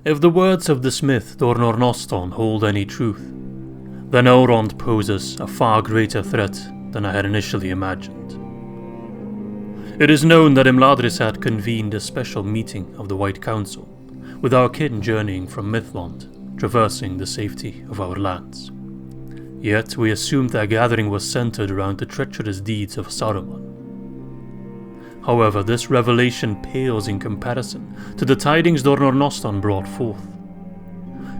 If the words of the smith Dornornoston hold any truth, then Elrond poses a far greater threat than I had initially imagined. It is known that Imladris had convened a special meeting of the White Council, with our kin journeying from Mithlond, traversing the safety of our lands. Yet we assumed their gathering was centered around the treacherous deeds of Saruman. However, this revelation pales in comparison to the tidings Dornornoston brought forth.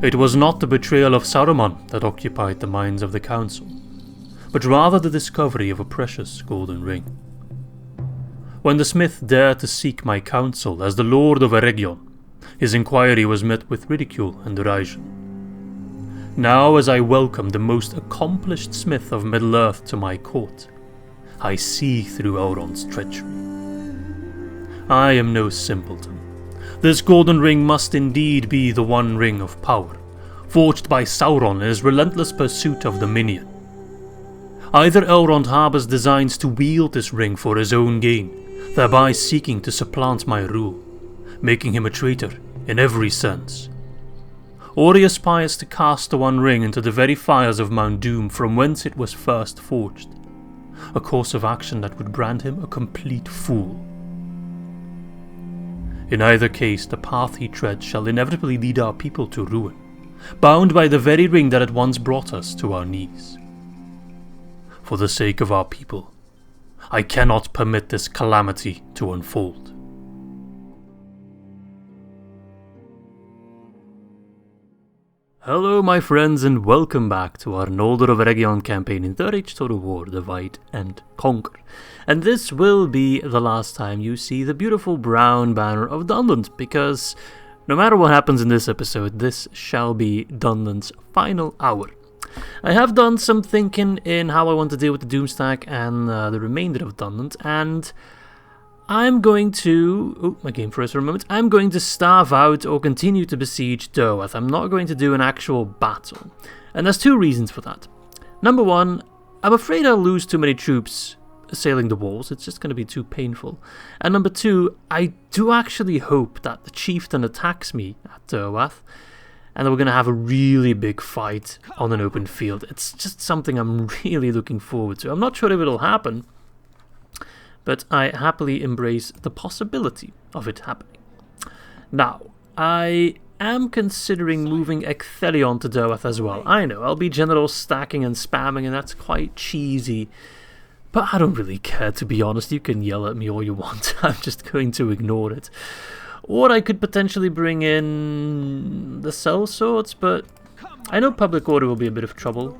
It was not the betrayal of Saruman that occupied the minds of the council, but rather the discovery of a precious golden ring. When the smith dared to seek my counsel as the Lord of Eregion, his inquiry was met with ridicule and derision. Now, as I welcome the most accomplished smith of Middle-earth to my court, I see through Elrond's treachery. I am no simpleton. This golden ring must indeed be the one ring of power, forged by Sauron in his relentless pursuit of dominion. Either Elrond harbours designs to wield this ring for his own gain, thereby seeking to supplant my rule, making him a traitor in every sense. Or he aspires to cast the One Ring into the very fires of Mount Doom from whence it was first forged, a course of action that would brand him a complete fool. In either case, the path he treads shall inevitably lead our people to ruin, bound by the very ring that had once brought us to our knees. For the sake of our people, I cannot permit this calamity to unfold. Hello my friends, and welcome back to our Noldor of Eregion campaign in 3rd Age Total War, Divide and Conquer. And this will be the last time you see the beautiful brown banner of Dunland, because no matter what happens in this episode, this shall be Dunland's final hour. I have done some thinking in how I want to deal with the Doomstack and the remainder of Dunland, and I'm going to... Oh, my game froze for a moment. I'm going to starve out or continue to besiege Doath. I'm not going to do an actual battle. And there's two reasons for that. Number one, I'm afraid I'll lose too many troops assailing the walls. It's just going to be too painful. And number two, I do actually hope that the chieftain attacks me at Doath, and that we're going to have a really big fight on an open field. It's just something I'm really looking forward to. I'm not sure if it'll happen, but I happily embrace the possibility of it happening. Now, I am considering moving Ecthelion to Doath as well. I know, I'll be general stacking and spamming, and that's quite cheesy, but I don't really care, to be honest. You can yell at me all you want. I'm just going to ignore it. Or I could potentially bring in the sellswords, but I know public order will be a bit of trouble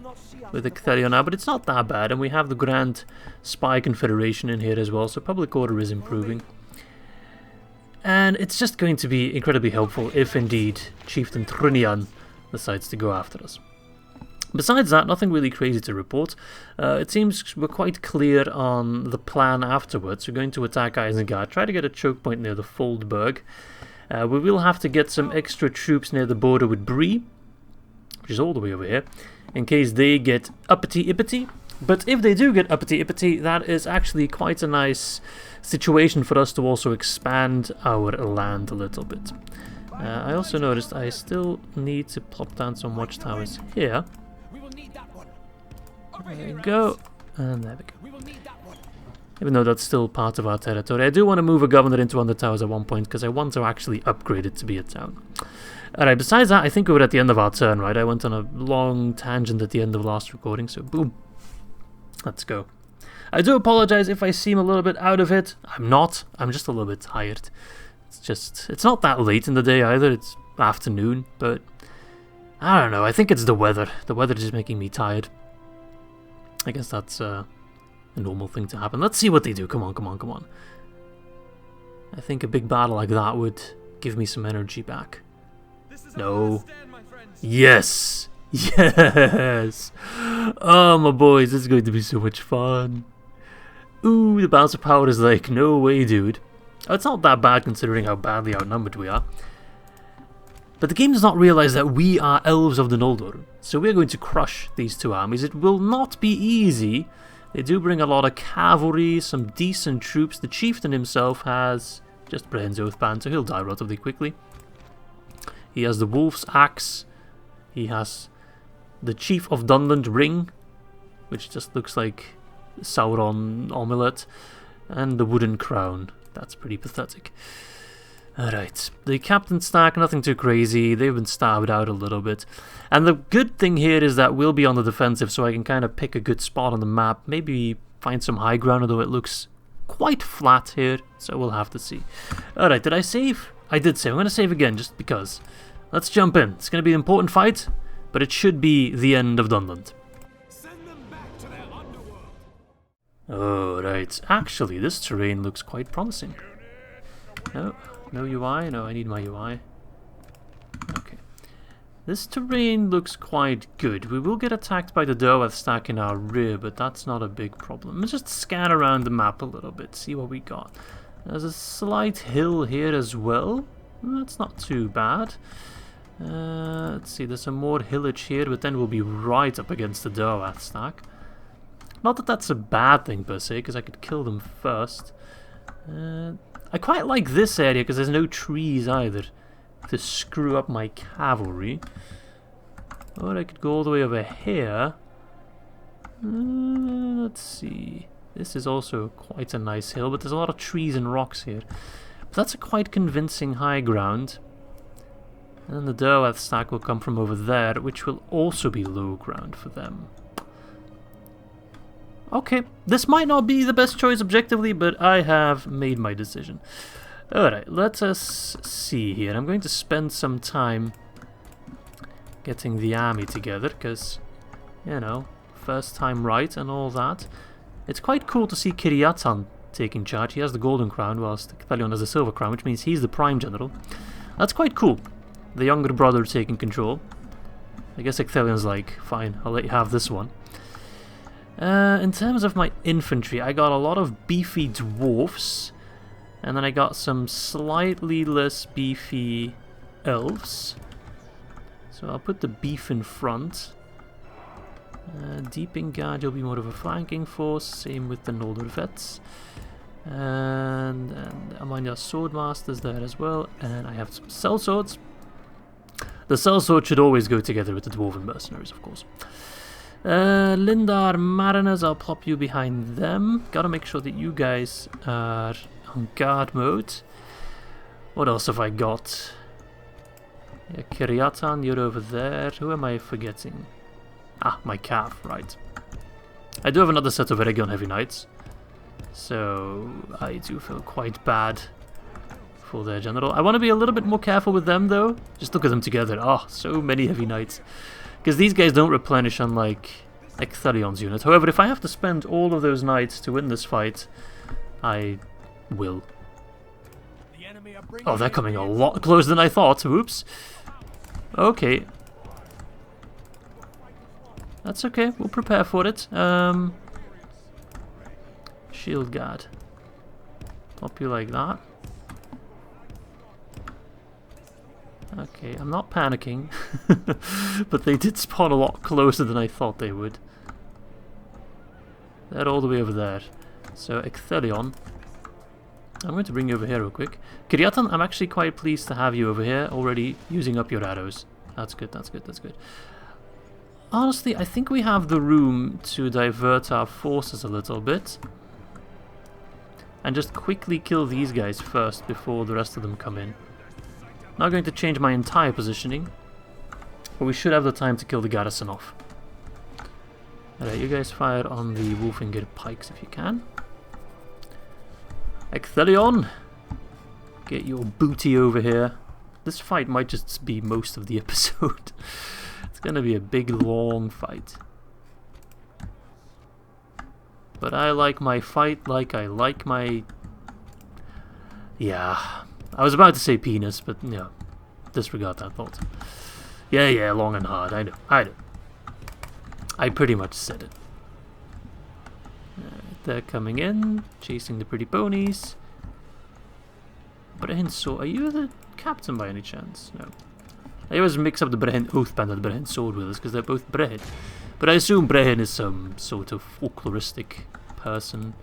with Ecthelion now, but it's not that bad, and we have the Grand Spy Confederation in here as well, so public order is improving. And it's just going to be incredibly helpful if indeed Chieftain Trinian decides to go after us. Besides that, nothing really crazy to report. It seems we're quite clear on the plan afterwards. We're going to attack Isengard, try to get a choke point near the Foldberg. We will have to get some extra troops near the border with Bree, which is all the way over here, in case they get uppity-ippity. But if they do get uppity-ippity, that is actually quite a nice situation for us to also expand our land a little bit. I also noticed I still need to plop down some watchtowers here. There we go, and there we go. Even though that's still part of our territory, I do want to move a governor into one of the towers at one point, because I want to actually upgrade it to be a town. Alright, besides that, I think we were at the end of our turn, right? I went on a long tangent at the end of the last recording, so boom. Let's go. I do apologize if I seem a little bit out of it. I'm not. I'm just a little bit tired. It's not that late in the day either. It's afternoon, but I don't know. I think it's the weather. The weather is just making me tired. I guess that's a normal thing to happen. Let's see what they do. Come on, come on, come on. I think a big battle like that would give me some energy back. No. Yes! Yes! Oh, my boys, this is going to be so much fun. Ooh, the balance of power is like, no way, dude. Oh, it's not that bad considering how badly outnumbered we are. But the game does not realize that we are elves of the Noldor, so we're going to crush these two armies. It will not be easy. They do bring a lot of cavalry, some decent troops. The chieftain himself has just Brenn's Oath Band, so he'll die relatively quickly. He has the wolf's axe. He has the Chief of Dunland ring, which just looks like Sauron amulet, and the wooden crown. That's pretty pathetic. Alright, the captain stack, nothing too crazy. They've been starved out a little bit. And the good thing here is that we'll be on the defensive, so I can kind of pick a good spot on the map. Maybe find some high ground, although it looks quite flat here, so we'll have to see. Alright, did I save? I did save. I'm going to save again, just because. Let's jump in. It's going to be an important fight, but it should be the end of Dunland. Send them back to their underworld. Alright, actually, this terrain looks quite promising. No, no UI? No, I need my UI. Okay. This terrain looks quite good. We will get attacked by the Doath stack in our rear, but that's not a big problem. Let's just scan around the map a little bit, see what we got. There's a slight hill here as well. That's not too bad. Let's see, there's some more hillage here, but then we'll be right up against the Doath stack. Not that that's a bad thing per se, because I could kill them first. I quite like this area because there's no trees either to screw up my cavalry. Or I could go all the way over here. Let's see. This is also quite a nice hill, but there's a lot of trees and rocks here. But that's a quite convincing high ground. And then the Doath stack will come from over there, which will also be low ground for them. Okay, this might not be the best choice objectively, but I have made my decision. Alright, let us see here. I'm going to spend some time getting the army together, because, you know, first time right and all that. It's quite cool to see Kiryatan taking charge. He has the golden crown, whilst Ecthelion has the silver crown, which means he's the prime general. That's quite cool. The younger brother taking control. I guess Ecthelion's like, fine, I'll let you have this one. In terms of my infantry, I got a lot of beefy dwarfs, and then I got some slightly less beefy elves. So I'll put the beef in front. Deep Engage will be more of a flanking force, same with the Noldor vets. And Amanya Swordmaster's there as well, and I have some sellswords. The sellsword should always go together with the Dwarven mercenaries, of course. Lindar Mariners, I'll plop you behind them. Gotta make sure that you guys are on guard mode. What else have I got? Yeah, Kiryatan, you're over there. Who am I forgetting? Ah, my calf, right. I do have another set of Eregion Heavy Knights, so I do feel quite bad for their general. I want to be a little bit more careful with them though. Just look at them together. Oh, so many Heavy Knights. Because these guys don't replenish unlike Ecthelion's unit. However, if I have to spend all of those knights to win this fight, I will. Oh, they're coming a lot closer than I thought. Oops. Okay. That's okay. We'll prepare for it. Shield guard. Pop you like that. Okay, I'm not panicking, but they did spawn a lot closer than I thought they would. They're all the way over there. So, Ecthelion, I'm going to bring you over here real quick. Kiryatan, I'm actually quite pleased to have you over here, already using up your arrows. That's good, that's good, that's good. Honestly, I think we have the room to divert our forces a little bit. And just quickly kill these guys first before the rest of them come in. Not going to change my entire positioning, but we should have the time to kill the garrison off. Alright, you guys fire on the Wolfinger pikes if you can. Ecthelion, get your booty over here. This fight might just be most of the episode. It's gonna be a big, long fight. But I like my fight like I like my... Yeah... I was about to say penis, but yeah, disregard that thought. Yeah, long and hard, I know. I pretty much said it. They're coming in, chasing the pretty ponies. Brehen, so are you the captain by any chance? No. I always mix up the Brehen Oathband and the Brehen Sword Wielders because they're both Brehen. But I assume Brehen is some sort of folkloristic person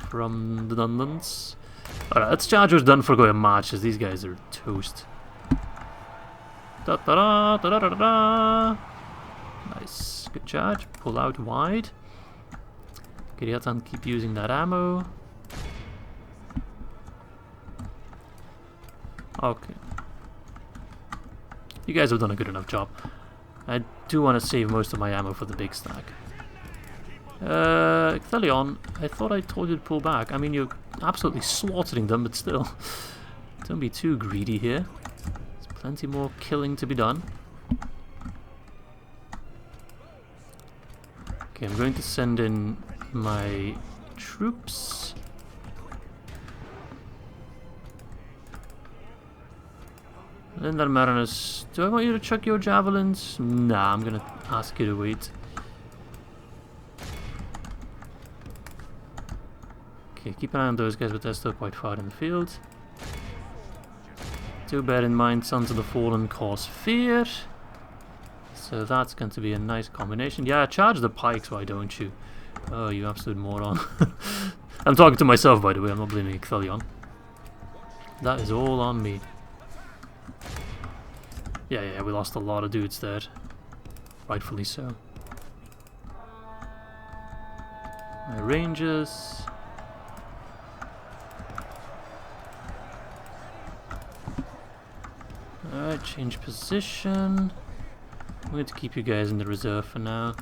from the Dunlands. Alright, let's charge what's done for going march, as these guys are toast. Da da da da da da da. Nice, good charge. Pull out wide. Kiriatan, keep using that ammo. Okay. You guys have done a good enough job. I do want to save most of my ammo for the big stack. Thelion, I thought I told you to pull back. I mean, you're absolutely slaughtering them, but still. Don't be too greedy here. There's plenty more killing to be done. Okay, I'm going to send in my troops. Lindar Marinus, do I want you to chuck your javelins? Nah, I'm gonna ask you to wait. Okay, keep an eye on those guys, but they're still quite far in the field. Do bear in mind, Sons of the Fallen cause fear. So that's going to be a nice combination. Yeah, charge the pikes, why don't you? Oh, you absolute moron. I'm talking to myself, by the way, I'm not blaming Thelion. That is all on me. Yeah, we lost a lot of dudes there. Rightfully so. My rangers. Alright, change position. I'm going to keep you guys in the reserve for now.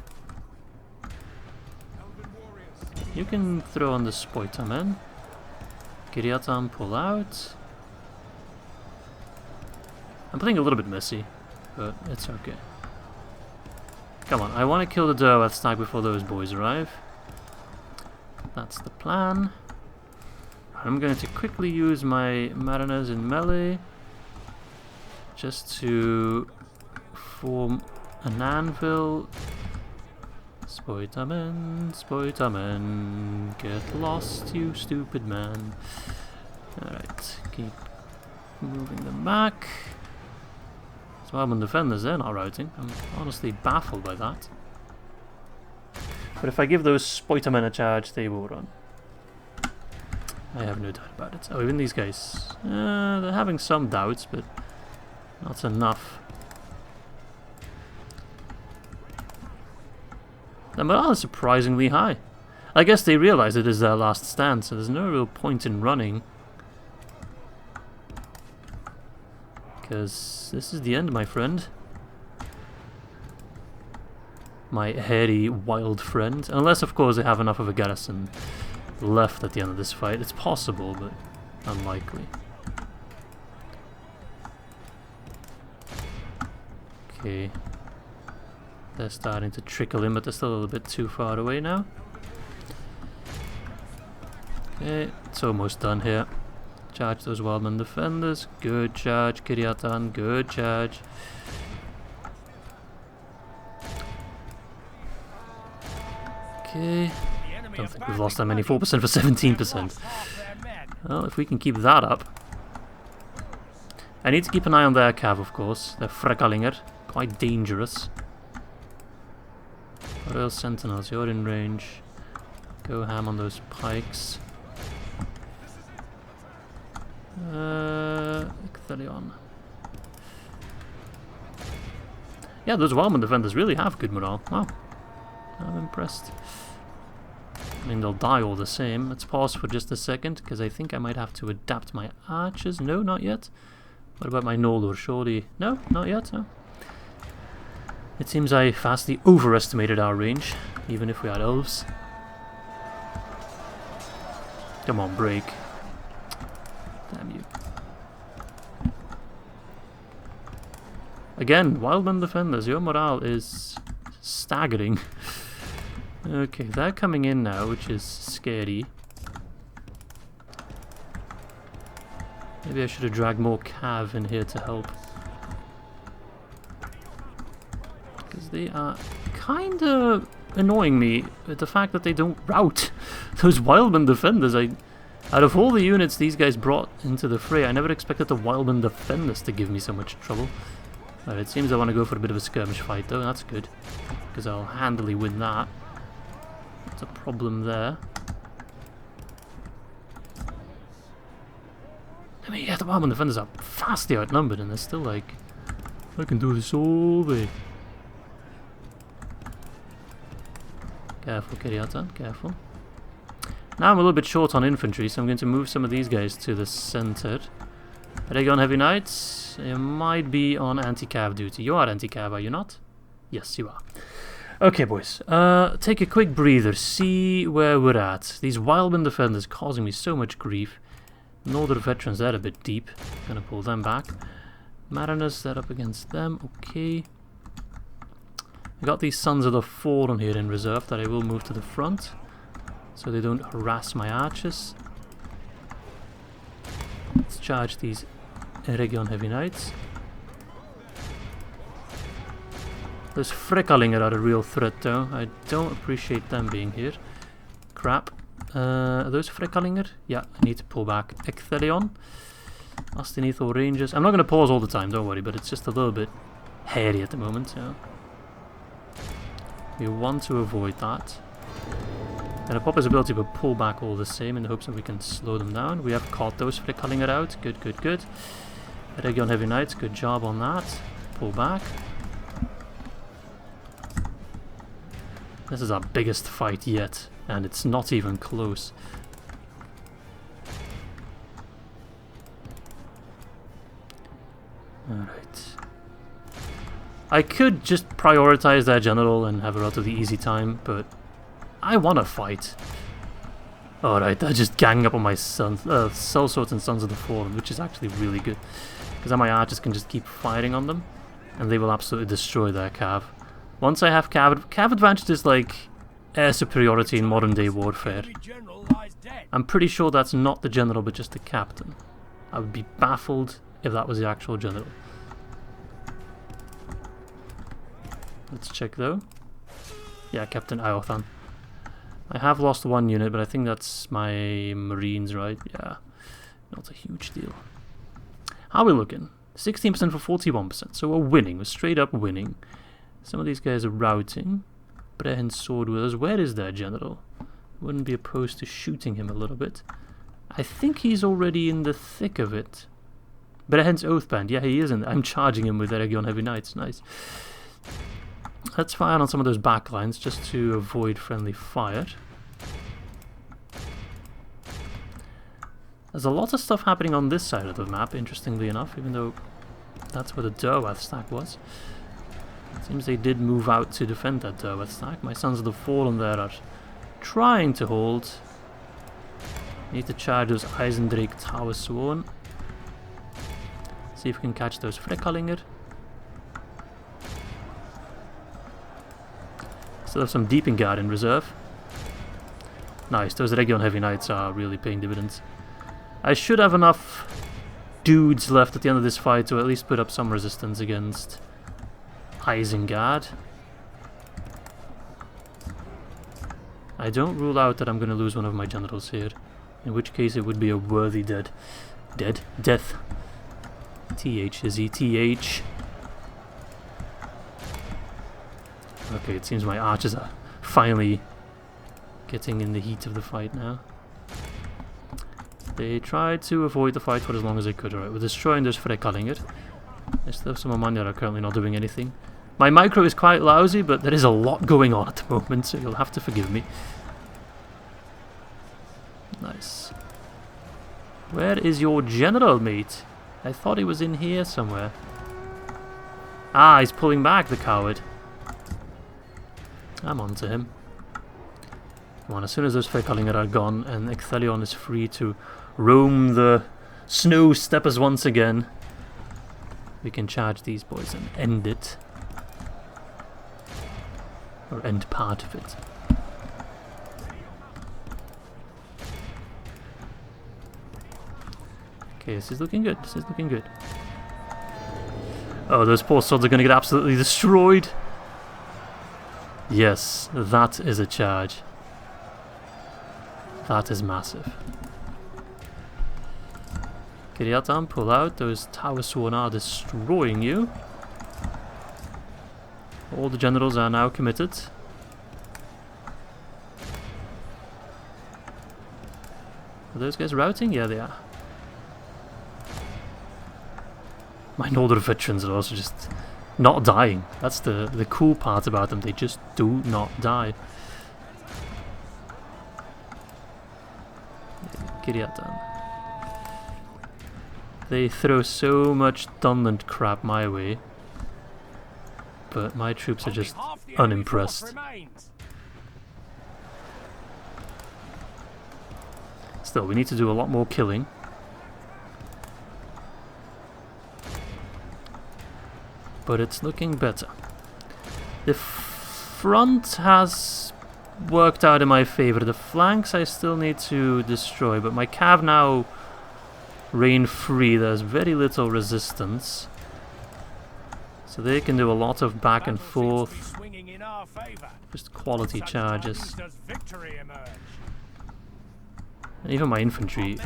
You can throw on the Spoita men. Kiriatan, pull out. I'm playing a little bit messy, but it's okay. Come on, I want to kill the Durwath stack before those boys arrive. That's the plan. I'm going to quickly use my Mariners in melee just to form an anvil. Spoitamen, get lost, you stupid man. Alright, keep moving them back. Saruman defenders, they're not routing. I'm honestly baffled by that. But if I give those Spoitamen a charge, they will run. I have no doubt about it. Oh, even these guys. They're having some doubts, but not enough. The morale is surprisingly high. I guess they realize it is their last stand, so there's no real point in running. Because this is the end, my friend. My hairy, wild friend. Unless, of course, they have enough of a garrison left at the end of this fight. It's possible, but unlikely. Okay. They're starting to trickle in, but they're still a little bit too far away now. Okay, it's almost done here. Charge those Wildman defenders. Good charge, Kiriatan. Good charge. Okay. Don't think we've lost that many. 4% for 17%. Well, if we can keep that up. I need to keep an eye on their cav, of course. They're Frekalinger. Quite dangerous. Royal Sentinels, you're in range. Go ham on those pikes. Thelion. Yeah, those Wildman defenders really have good morale. Wow. I'm impressed. I mean, they'll die all the same. Let's pause for just a second, because I think I might have to adapt my archers. No, not yet. What about my Noldor? Surely... No, not yet, no. It seems I vastly overestimated our range, even if we had elves. Come on, break. Damn you. Again, Wildman defenders, your morale is staggering. Okay, they're coming in now, which is scary. Maybe I should have dragged more cav in here to help. Because they are kind of annoying me with the fact that they don't rout. Those Wildman defenders, out of all the units these guys brought into the fray, I never expected the Wildman defenders to give me so much trouble. Right, it seems I want to go for a bit of a skirmish fight though, that's good. Because I'll handily win that. That's a problem there. I mean, yeah, the Wildman defenders are vastly outnumbered and they're still like I can do this all day. Careful, Kiriatan, careful. Now I'm a little bit short on infantry, so I'm going to move some of these guys to the center. Eregion Heavy Knights, you might be on anti-cav duty. You are anti-cav, are you not? Yes, you are. Okay, boys. Take a quick breather, see where we're at. These Wildman defenders causing me so much grief. Northern veterans, they're a bit deep. Gonna pull them back. Mariners, they're up against them. Okay. I got these Sons of the Fallen here in reserve that I will move to the front, so they don't harass my archers. Let's charge these Eregion Heavy Knights. Those Freckalinger are a real threat though. I don't appreciate them being here. Crap. Are those Freckalinger? Yeah, I need to pull back. Ecthelion. Astinethal Rangers. I'm not going to pause all the time, don't worry, but it's just a little bit hairy at the moment. Yeah. We want to avoid that. And a Popper's ability will pull back all the same in the hopes that we can slow them down. We have caught those Freckalinger out. Good, good, good. Eregion Heavy Knights, good job on that. Pull back. This is our biggest fight yet, and it's not even close. Alright. I could just prioritize that general and have a relatively easy time, but I want to fight. Alright, they're just ganging up on my sellswords and Sons of the Fallen, which is actually really good. Because then my archers can just keep firing on them, and they will absolutely destroy their cav. Once I have cav advantage is like air superiority in modern day warfare. I'm pretty sure that's not the general but just the captain. I would be baffled if that was the actual general. Let's check though. Yeah, Captain Iothan. I have lost one unit, but I think that's my Marines, right? Yeah, not a huge deal. How are we looking? 16% for 41%, so we're winning. We're straight up winning. Some of these guys are routing. Brehen's sword wielders. Where is their general? Wouldn't be opposed to shooting him a little bit. I think he's already in the thick of it. Brehen's Oathband. Yeah, he isn't. I'm charging him with Eregion Heavy Knights. Nice. Let's fire on some of those backlines just to avoid friendly fire. There's a lot of stuff happening on this side of the map, interestingly enough, even though that's where the Durwath stack was. Seems they did move out to defend that Durwath stack. My Sons of the Fallen there are trying to hold. Need to charge those Eisendrake Tower Sworn. See if we can catch those Freckalinger. Still have some Deeping Guard in reserve. Nice, those Eregion Heavy Knights are really paying dividends. I should have enough dudes left at the end of this fight to at least put up some resistance against Isengard. I don't rule out that I'm going to lose one of my generals here, in which case it would be a worthy death. TH, Izzy, TH. Okay, it seems my archers are finally getting in the heat of the fight now. They tried to avoid the fight for as long as they could. Alright, we're destroying those Freckalinger. I still have some of mine that are currently not doing anything. My micro is quite lousy, but there is a lot going on at the moment, so you'll have to forgive me. Nice. Where is your general, mate? I thought he was in here somewhere. Ah, he's pulling back, the coward. I'm on to him. Come on, as soon as those Freckalinger are gone and Ecthelion is free to roam the snow steppes once again, we can charge these boys and end it. Or end part of it. Okay, this is looking good. This is looking good. Oh, those poor swords are going to get absolutely destroyed. Yes, that is a charge. That is massive. Kiriatan, pull out. Those Tower Sworn are destroying you. All the generals are now committed. Are those guys routing? Yeah, they are. My Noldor veterans are also just not dying. That's the cool part about them. They just do not die. Kiriatan. They throw so much Dunland crap my way, but my troops are just unimpressed. Still, we need to do a lot more killing. But it's looking better. The front has worked out in my favor. The flanks I still need to destroy, but my cav now reign free. There's very little resistance, so they can do a lot of back and forth. Just quality charges. And even my infantry,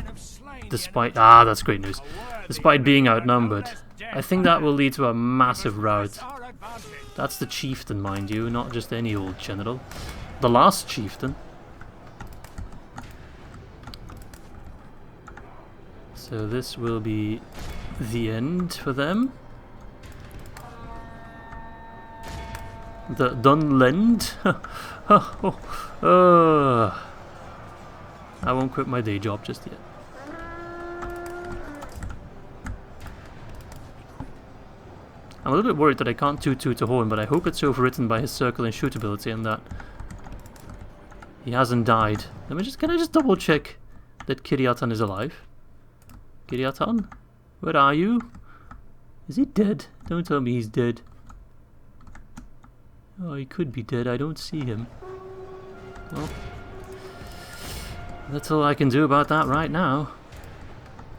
despite that's great news. Despite being outnumbered, I think that will lead to a massive rout. That's the chieftain, mind you, not just any old general. The last chieftain. So this will be the end for them. The Dunland. I won't quit my day job just yet. I'm a little bit worried that I can't toot a horn, but I hope it's overwritten by his circle and shoot ability and that he hasn't died. Can I just double check that Kiriatan is alive? Kiriatan? Where are you? Is he dead? Don't tell me he's dead. Oh, he could be dead. I don't see him. Well, that's all I can do about that right now.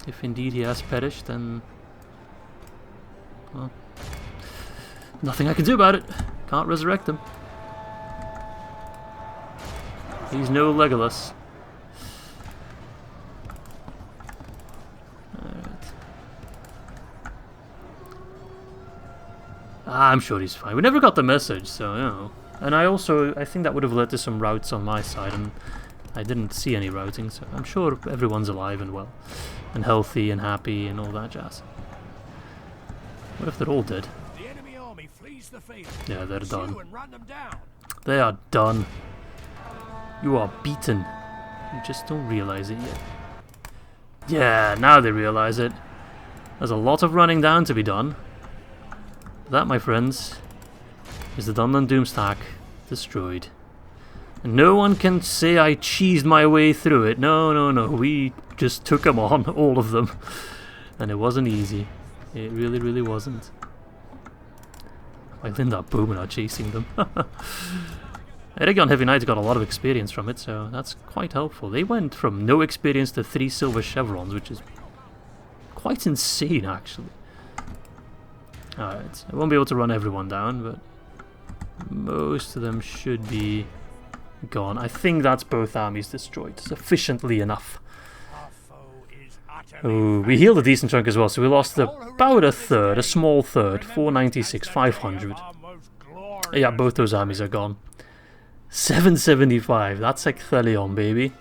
If indeed he has perished, then... well, nothing I can do about it. Can't resurrect him. He's no Legolas. Alright. I'm sure he's fine. We never got the message, so, you know. And I think that would have led to some routes on my side, and I didn't see any routing, so I'm sure everyone's alive and well. And healthy and happy and all that jazz. What if they're all dead? The enemy army flees the field. Yeah, they're done. And run them down. They are done. You are beaten. You just don't realize it yet. Yeah, now they realize it. There's a lot of running down to be done. That, my friends, is the Dunland Doomstack destroyed. And no one can say I cheesed my way through it. No, no, no. We just took them on, all of them. And it wasn't easy. It really, really wasn't. My Linda Bowman are chasing them. Eregion Heavy Knights got a lot of experience from it, so that's quite helpful. They went from no experience to 3 silver chevrons, which is quite insane, actually. Alright, I won't be able to run everyone down, but most of them should be gone. I think that's both armies destroyed sufficiently enough. Oh, we healed a decent chunk as well, so we lost about a third, a small third, 496, 500. Yeah, both those armies are gone. 775, that's Ecthelion, baby.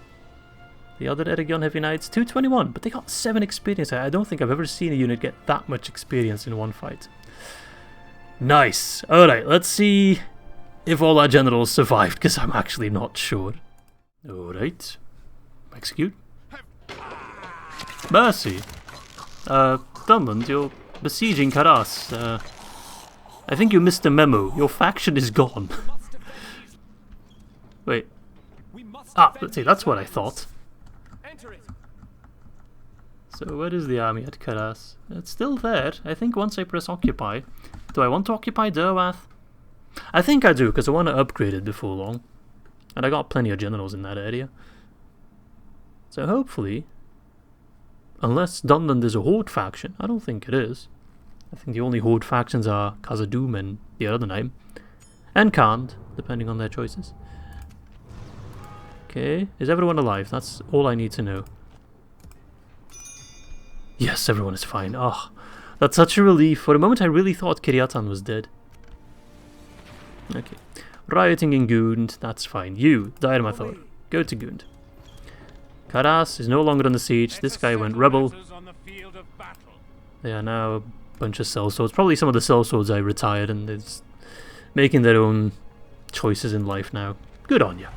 The other Eregion Heavy Knights, 221, but they got 7 experience. I don't think I've ever seen a unit get that much experience in one fight. Nice. Alright, let's see if all our generals survived, because I'm actually not sure. Alright. Execute. Mercy. Dunland, you're besieging Karas. I think you missed a memo. Your faction is gone. Wait. Let's see, that's what I thought. So where is the army at Karas? It's still there. I think once I press occupy. Do I want to occupy Derwath? I think I do, because I want to upgrade it before long. And I got plenty of generals in that area. So hopefully, unless Dunland is a Horde faction, I don't think it is. I think the only Horde factions are Khazad-dûm and the other name. And Khand, depending on their choices. Okay, is everyone alive? That's all I need to know. Yes, everyone is fine. Oh, that's such a relief. For a moment I really thought Kiriatan was dead. Okay. Rioting in Gund, that's fine. You, Diremathor, go to Gund. Karas is no longer under siege. This guy went rebel. They are now bunch of sellswords. Probably some of the sellswords I retired and they're making their own choices in life now. Good on you.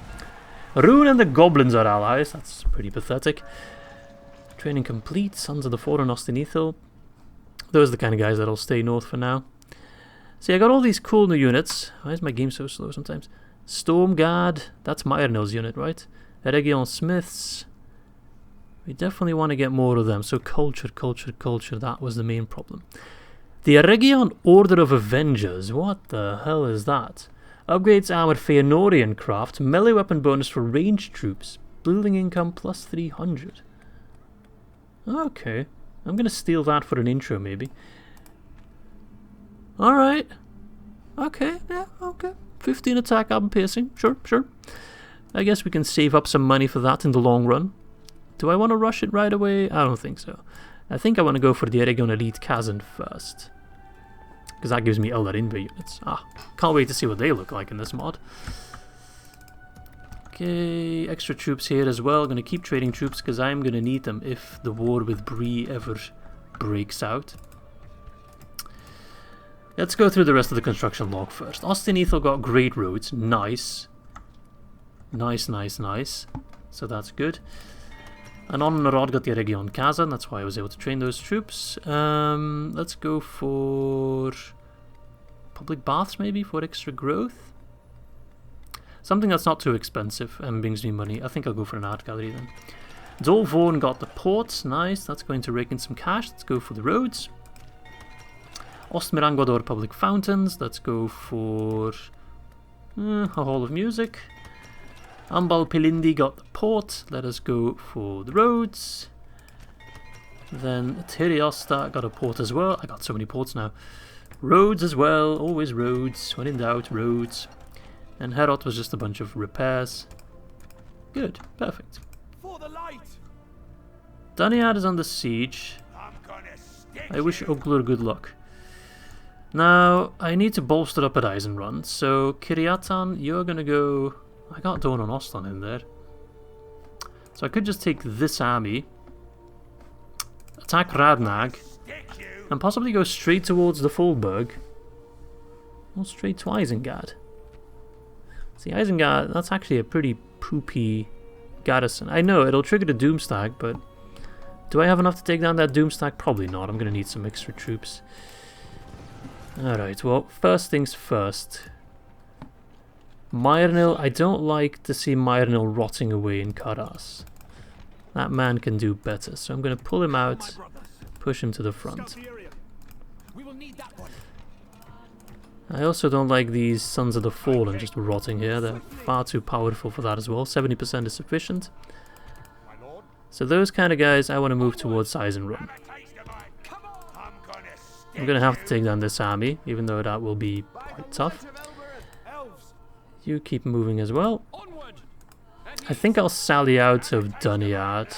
Rune and the goblins are allies. That's pretty pathetic. Training complete. Sons of the Dornornoston. Those are the kind of guys that'll stay north for now. See, I got all these cool new units. Why is my game so slow sometimes? Stormguard. That's Myrnil's unit, right? Eregion Smiths. We definitely want to get more of them. So culture. That was the main problem. The Eregion Order of Avengers. What the hell is that? Upgrades armor Feanorian craft. Melee weapon bonus for ranged troops. Building income plus 300. Okay. I'm going to steal that for an intro, maybe. Alright. Okay, yeah, okay. 15 attack, armor piercing. Sure. I guess we can save up some money for that in the long run. Do I want to rush it right away? I don't think so. I think I want to go for the Eregion Elite Kazan first. Because that gives me Elrond units. Can't wait to see what they look like in this mod. Okay, extra troops here as well. Going to keep trading troops because I'm going to need them if the war with Bree ever breaks out. Let's go through the rest of the construction log first. Austin Ethel got great roads. Nice. Nice. So that's good. And on Narod got the Eregion Kazan. That's why I was able to train those troops. Let's go for public baths maybe for extra growth. Something that's not too expensive and brings me money. I think I'll go for an art gallery then. Dolvorn got the ports. Nice. That's going to rake in some cash. Let's go for the roads. Ostmiranguador public fountains. Let's go for a hall of music. Ambal Pilindi got the port. Let us go for the roads. Then Tiriosta got a port as well. I got so many ports now. Roads as well. Always roads. When in doubt, roads. And Herod was just a bunch of repairs. Good. Perfect. For the light. Duneard is under siege. I wish Uglur good luck. Now, I need to bolster up at Eisenrond. So, Kiriatan, you're gonna go... I got Dornornoston in there. So I could just take this army, attack Radnag, and possibly go straight towards the Fulberg. Or straight to Isengard. See, Isengard, that's actually a pretty poopy garrison. I know, it'll trigger the Doomstag, but do I have enough to take down that Doomstag? Probably not. I'm going to need some extra troops. Alright, well, first things first. Myrnil, I don't like to see Myrnil rotting away in Karas. That man can do better, so I'm going to pull him out, push him to the front. I also don't like these Sons of the Fallen just rotting here. They're far too powerful for that as well. 70% is sufficient. So those kind of guys, I want to move towards Eisenrund. I'm going to have to take down this army, even though that will be quite tough. You keep moving as well. I think I'll sally out of Duneard.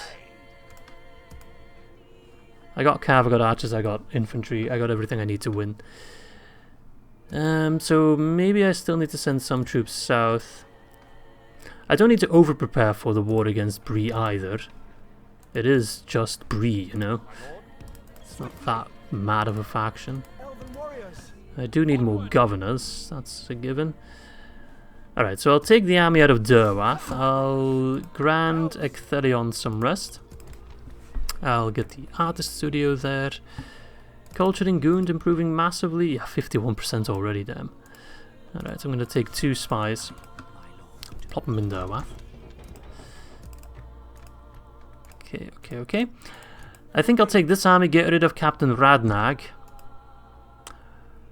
I got cav, I got archers, I got infantry, I got everything I need to win. So maybe I still need to send some troops south. I don't need to over-prepare for the war against Bree either. It is just Bree, you know. It's not that mad of a faction. I do need more governors, that's a given. Alright, so I'll take the army out of Durwath. I'll grant Ectherion some rest. I'll get the artist studio there. Culture in Gund improving massively. Yeah, 51% already, damn. Alright, so I'm going to take 2 spies. Plop them in Durwath. Okay. I think I'll take this army, get rid of Captain Radnag.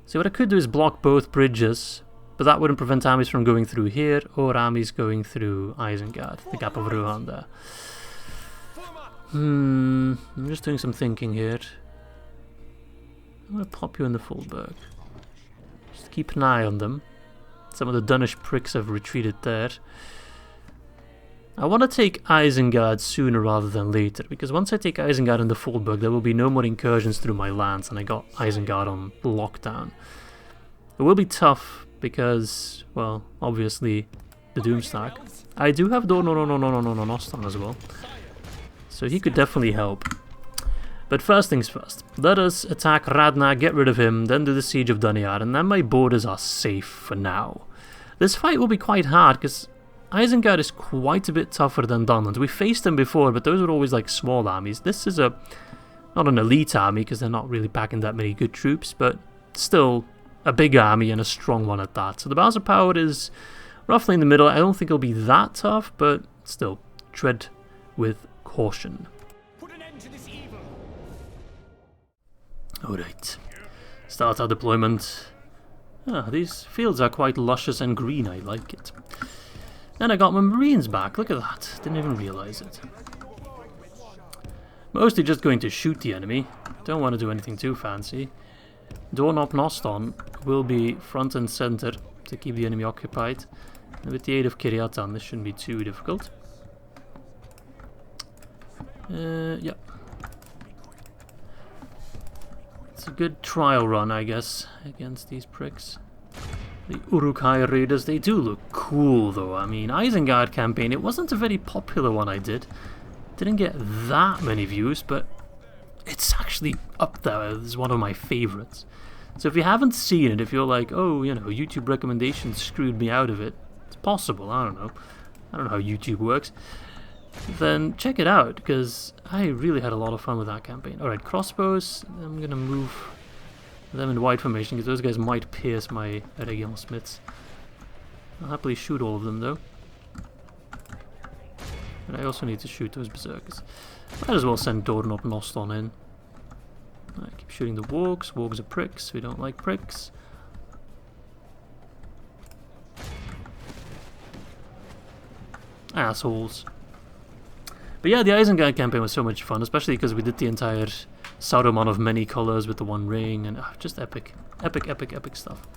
So what I could do is block both bridges, but that wouldn't prevent armies from going through here, or armies going through Isengard, the Gap of Rohan there. I'm just doing some thinking here. I'm going to pop you in the Fulberg. Just keep an eye on them. Some of the Dunish pricks have retreated there. I want to take Isengard sooner rather than later, because once I take Isengard and the Fulberg, there will be no more incursions through my lands, and I got Isengard on lockdown. It will be tough, because, well, obviously, the Doomstack. I do have Dornornoston as well, so he could definitely help. But first things first, let us attack Radna, get rid of him, then do the siege of Duneard, and then my borders are safe for now. This fight will be quite hard, because Isengard is quite a bit tougher than Dunland. We faced them before, but those were always like small armies. This is not an elite army, because they're not really packing that many good troops, but still a big army and a strong one at that. So the balance of power is roughly in the middle. I don't think it'll be that tough, but still, tread with caution. Alright, start our deployment. These fields are quite luscious and green, I like it. And I got my marines back, look at that, didn't even realise it. Mostly just going to shoot the enemy, don't want to do anything too fancy. Dornornoston will be front and centre to keep the enemy occupied. And with the aid of Kiryatan, this shouldn't be too difficult. Yeah. It's a good trial run, I guess, against these pricks. The Uruk-hai raiders, they do look cool though. I mean, Isengard campaign, it wasn't a very popular one I did. Didn't get that many views, but it's actually up there as one of my favourites. So if you haven't seen it, if you're like, oh, you know, YouTube recommendations screwed me out of it, it's possible, I don't know. I don't know how YouTube works. Then check it out, because I really had a lot of fun with that campaign. Alright, crossbows, I'm going to move them in wide formation, because those guys might pierce my Eregion smiths. I'll happily shoot all of them, though. But I also need to shoot those berserkers. Might as well send Dornornoston in. I keep shooting the wargs. Wargs are pricks, we don't like pricks. Assholes. But yeah, the Isengard campaign was so much fun, especially because we did the entire Saruman of many colors with the one ring, and just epic. Epic, epic, epic stuff.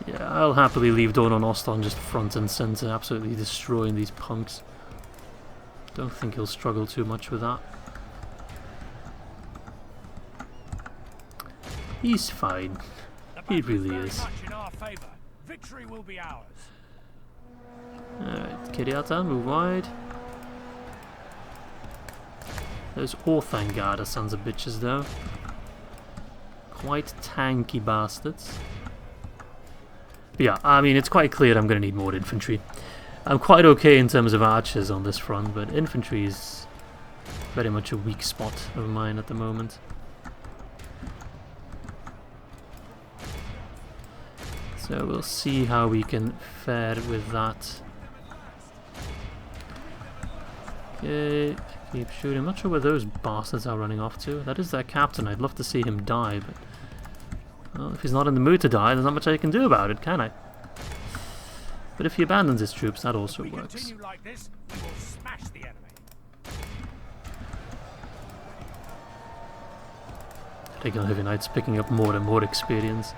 Yeah, I'll happily leave Dornornoston just front and center, absolutely destroying these punks. Don't think he'll struggle too much with that. He's fine. He really is. Victory will be ours. Alright, Kiryatan, move wide. Those Orthangar are sons of bitches though. Quite tanky bastards. But yeah, I mean, it's quite clear I'm going to need more infantry. I'm quite okay in terms of archers on this front, but infantry is very much a weak spot of mine at the moment. So we'll see how we can fare with that. Okay, keep shooting. I'm not sure where those bastards are running off to. That is their captain. I'd love to see him die, but well, if he's not in the mood to die, there's not much I can do about it, can I? But if he abandons his troops, that also works. Continue like this, we will smash the enemy. Eregion Heavy Knights picking up more and more experience.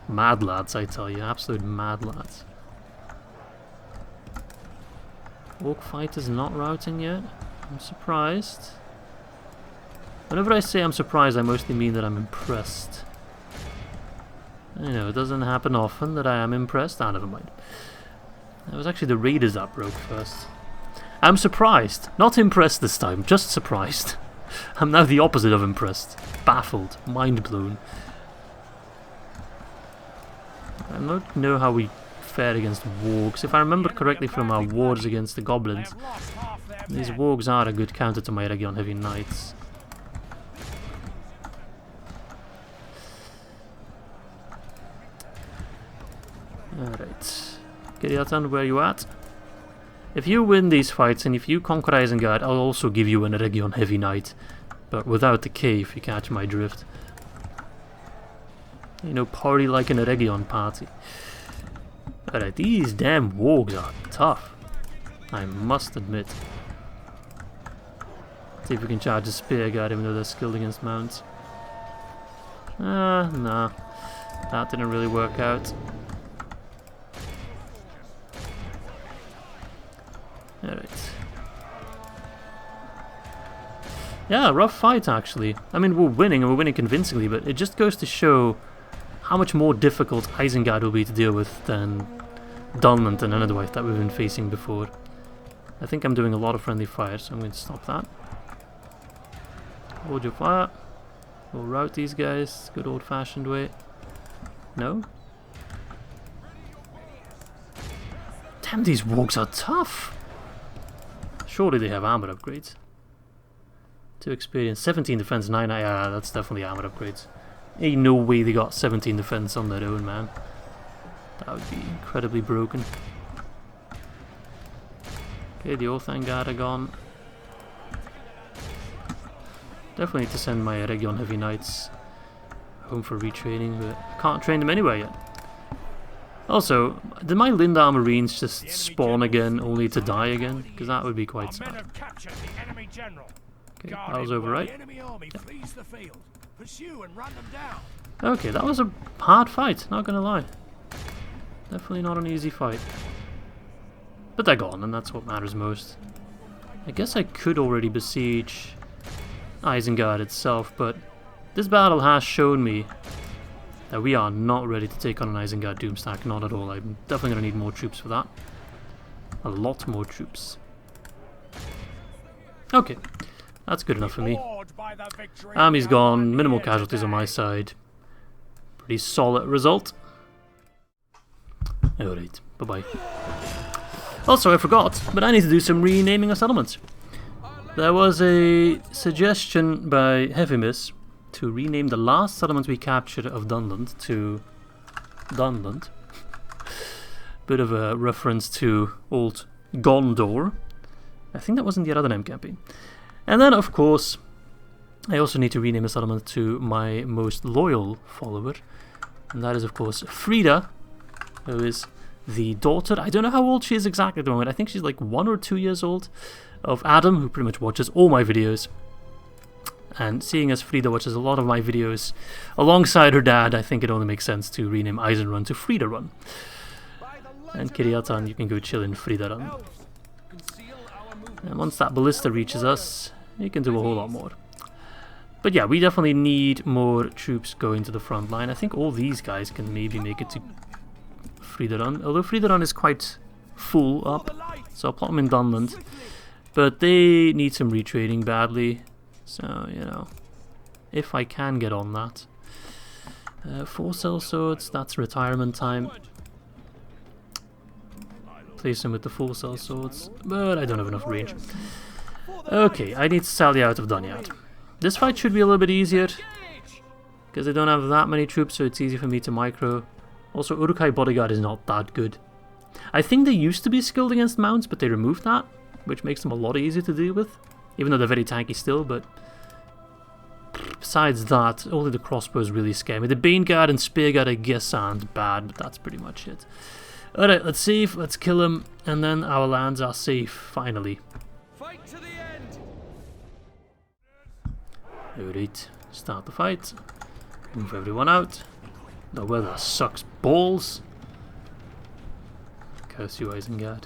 Mad lads, I tell you, absolute mad lads. Orc fighters not routing yet. I'm surprised. Whenever I say I'm surprised, I mostly mean that I'm impressed. I know, it doesn't happen often that I am impressed. Ah, never mind. It was actually the raiders that broke first. I'm surprised. Not impressed this time, just surprised. I'm now the opposite of impressed. Baffled. Mind blown. I don't know how we fared against wargs. If I remember correctly from our wars against the goblins, these wargs are a good counter to my Eregion Heavy Knights. Alright. Kiryatan, where are you at? If you win these fights and if you conquer Isengard, I'll also give you an Eregion Heavy Knight. But without the K, if you catch my drift. You know, party like an Eregion party. Alright, these damn wargs are tough. I must admit. See if we can charge a spear guard even though they're skilled against mounts. Nah. That didn't really work out. Alright. Yeah, rough fight actually. I mean, we're winning and we're winning convincingly, but it just goes to show how much more difficult Isengard will be to deal with than Dunland and Enedwyth that we've been facing before. I think I'm doing a lot of friendly fire, so I'm going to stop that. Hold your fire. We'll rout these guys, good old-fashioned way. No? Damn, these wargs are tough! Surely they have armor upgrades. 2 experience, 17 defense, 9... Yeah, that's definitely armor upgrades. Ain't no way they got 17 defense on their own, man. That would be incredibly broken. Okay, the Orthan Guard are gone. Definitely need to send my Eregion Heavy Knights home for retraining, but I can't train them anywhere yet. Also, did my Lindar Marines just spawn again only to die again? Because that would be quite sad. Okay, that was overright. Okay, that was a hard fight, not gonna lie. Definitely not an easy fight. But they're gone, and that's what matters most. I guess I could already besiege Isengard itself, but this battle has shown me that we are not ready to take on an Isengard Doomstack, not at all. I'm definitely going to need more troops for that. A lot more troops. Okay, that's good enough for me. Army's gone, minimal casualties on my side. Pretty solid result. Alright, bye-bye. Also, I forgot, but I need to do some renaming of settlements. There was a suggestion by Heavymiss to rename the last settlement we captured of Dunland to Dunland. Bit of a reference to old Gondor. I think that was in the Aradonem campaign. And then, of course, I also need to rename a settlement to my most loyal follower. And that is, of course, Frida, who is the daughter. I don't know how old she is exactly at the moment. I think she's like 1 or 2 years old. Of Adam, who pretty much watches all my videos. And seeing as Frida watches a lot of my videos alongside her dad, I think it only makes sense to rename Eisenrun to Frida Run. And Kiriatan, you can go chill in Frida Run. And once that ballista reaches us, you can do a whole lot more. But yeah, we definitely need more troops going to the front line. I think all these guys can maybe make it to Frida Run, although Frida Run is quite full up, so I'll plot them in Dunland. But they need some retraining badly, so, you know, if I can get on that. 4 cell swords, that's retirement time. Place them with the 4 cell swords, but I don't have enough range. Okay, I need to sally out of Duneard. This fight should be a little bit easier, because I don't have that many troops, so it's easy for me to micro. Also, Uruk-hai Bodyguard is not that good. I think they used to be skilled against mounts, but they removed that, which makes them a lot easier to deal with, even though they're very tanky still, but besides that, only the crossbows really scare me. The Bane Guard and Spear Guard I guess aren't bad, but that's pretty much it. Alright, let's save, let's kill him, and then our lands are safe, finally. Fight to the end. Alright, start the fight. Move everyone out. The weather sucks balls. Curse you, Isengard.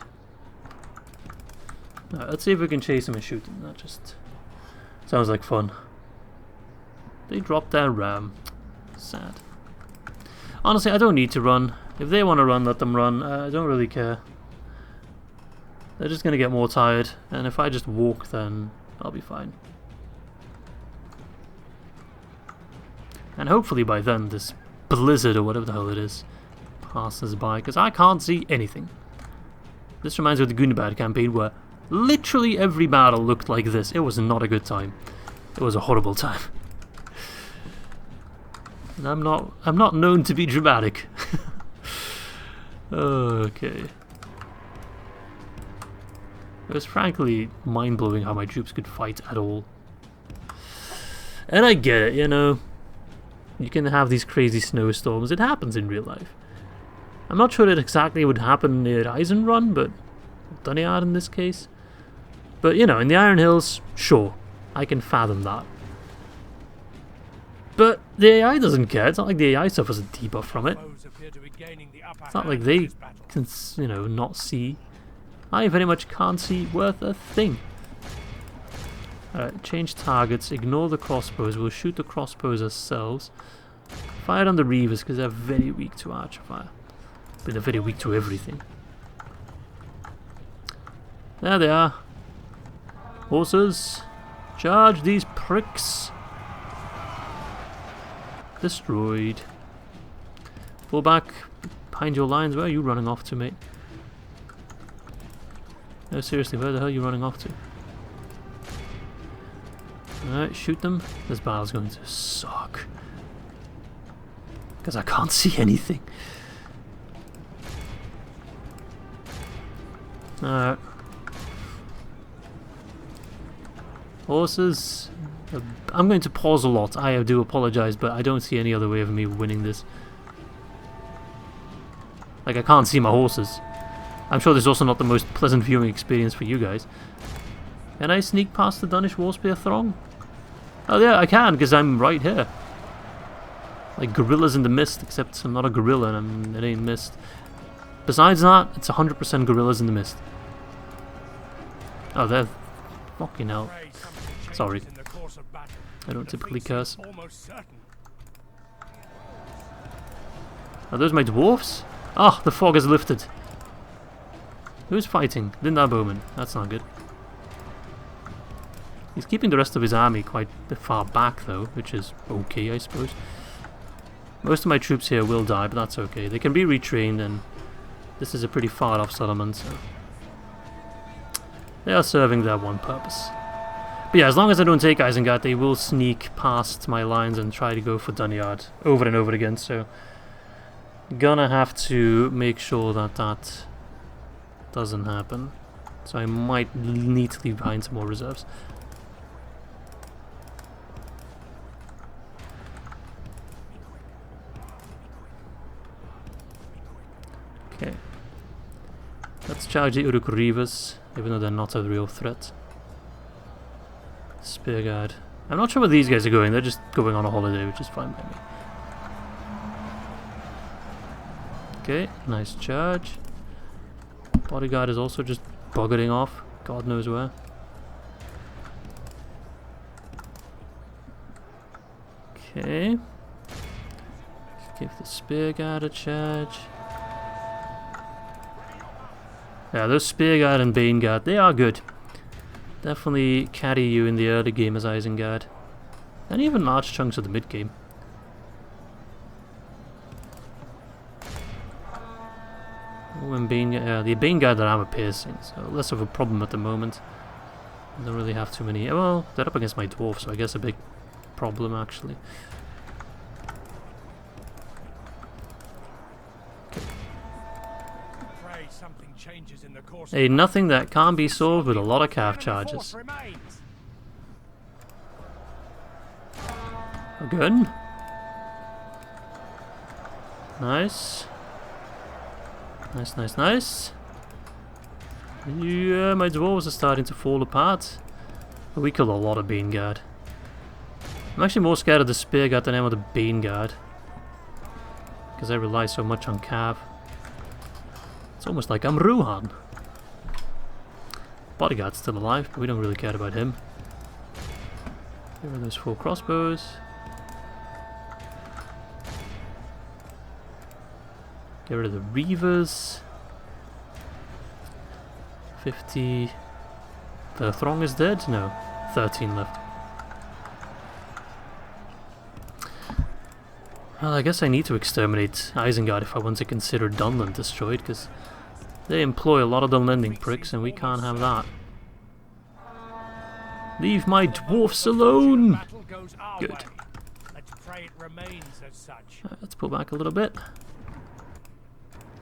Right, let's see if we can chase him and shoot him. That just sounds like fun. They dropped their ram. Sad. Honestly, I don't need to run. If they want to run, let them run. I don't really care. They're just going to get more tired. And if I just walk, then I'll be fine. And hopefully by then, this blizzard or whatever the hell it is passes by. Because I can't see anything. This reminds me of the Duneard campaign where literally every battle looked like this. It was not a good time. It was a horrible time. And I'm not known to be dramatic. Okay. It was frankly mind-blowing how my troops could fight at all. And I get it, you know. You can have these crazy snowstorms. It happens in real life. I'm not sure it exactly would happen near Eisenrun, but Duneard in this case. But, you know, in the Iron Hills, sure, I can fathom that. But the AI doesn't care. It's not like the AI suffers a debuff from it. It's not like they can, you know, not see. I very much can't see worth a thing. Alright, change targets, ignore the crossbows. We'll shoot the crossbows ourselves. Fire on the Reavers because they're very weak to archer fire. But they're very weak to everything. There they are. Horses, charge these pricks. Destroyed. Fall back behind your lines. Where are you running off to, mate? No, seriously, where the hell are you running off to? Alright, shoot them. This battle's going to suck. Because I can't see anything. Alright. Horses. I'm going to pause a lot. I do apologize, but I don't see any other way of me winning this. Like, I can't see my horses. I'm sure this is also not the most pleasant viewing experience for you guys. Can I sneak past the Danish Warspear throng? Oh yeah, I can, because I'm right here. Like gorillas in the mist, except I'm not a gorilla and it ain't mist. Besides that, it's 100% gorillas in the mist. Oh, they're... fucking hell. Sorry. I don't typically curse. Are those my dwarfs? Ah, the fog has lifted. Who's fighting? Dunland bowman. That's not good. He's keeping the rest of his army quite far back though, which is okay, I suppose. Most of my troops here will die, but that's okay. They can be retrained, and this is a pretty far off settlement, so they are serving their one purpose. But yeah, as long as I don't take Isengard, they will sneak past my lines and try to go for Duneard over and over again, so gonna have to make sure that that doesn't happen. So I might need to leave behind some more reserves. Okay. Let's charge the Uruk Reavers, even though they're not a real threat. Spearguard. I'm not sure where these guys are going, they're just going on a holiday, which is fine by me. Okay, nice charge. Bodyguard is also just buggering off, God knows where. Okay. Give the Spearguard a charge. Yeah, those Spearguard and Baneguard, they are good. Definitely carry you in the early game as Isengard. And even large chunks of the mid game. When the Baneguard are armor piercing, so less of a problem at the moment. I don't really have too many. Well, they're up against my dwarf, so I guess a big problem actually. Hey, nothing that can't be solved with a lot of calf charges. A gun. Nice. Nice, nice, nice. Yeah, my dwarves are starting to fall apart. But we killed a lot of Baneguard. I'm actually more scared of the Spearguard than I am of the Baneguard. Because I rely so much on Cav. It's almost like I'm Ruhan. Bodyguard's still alive, but we don't really care about him. Here are those 4 crossbows. Get rid of the Reavers. 50. The throng is dead? No. 13 left. Well, I guess I need to exterminate Isengard if I want to consider Dunland destroyed, because they employ a lot of Dunlanding pricks and we can't have that. Leave my dwarfs alone! Good. Let's pull back a little bit.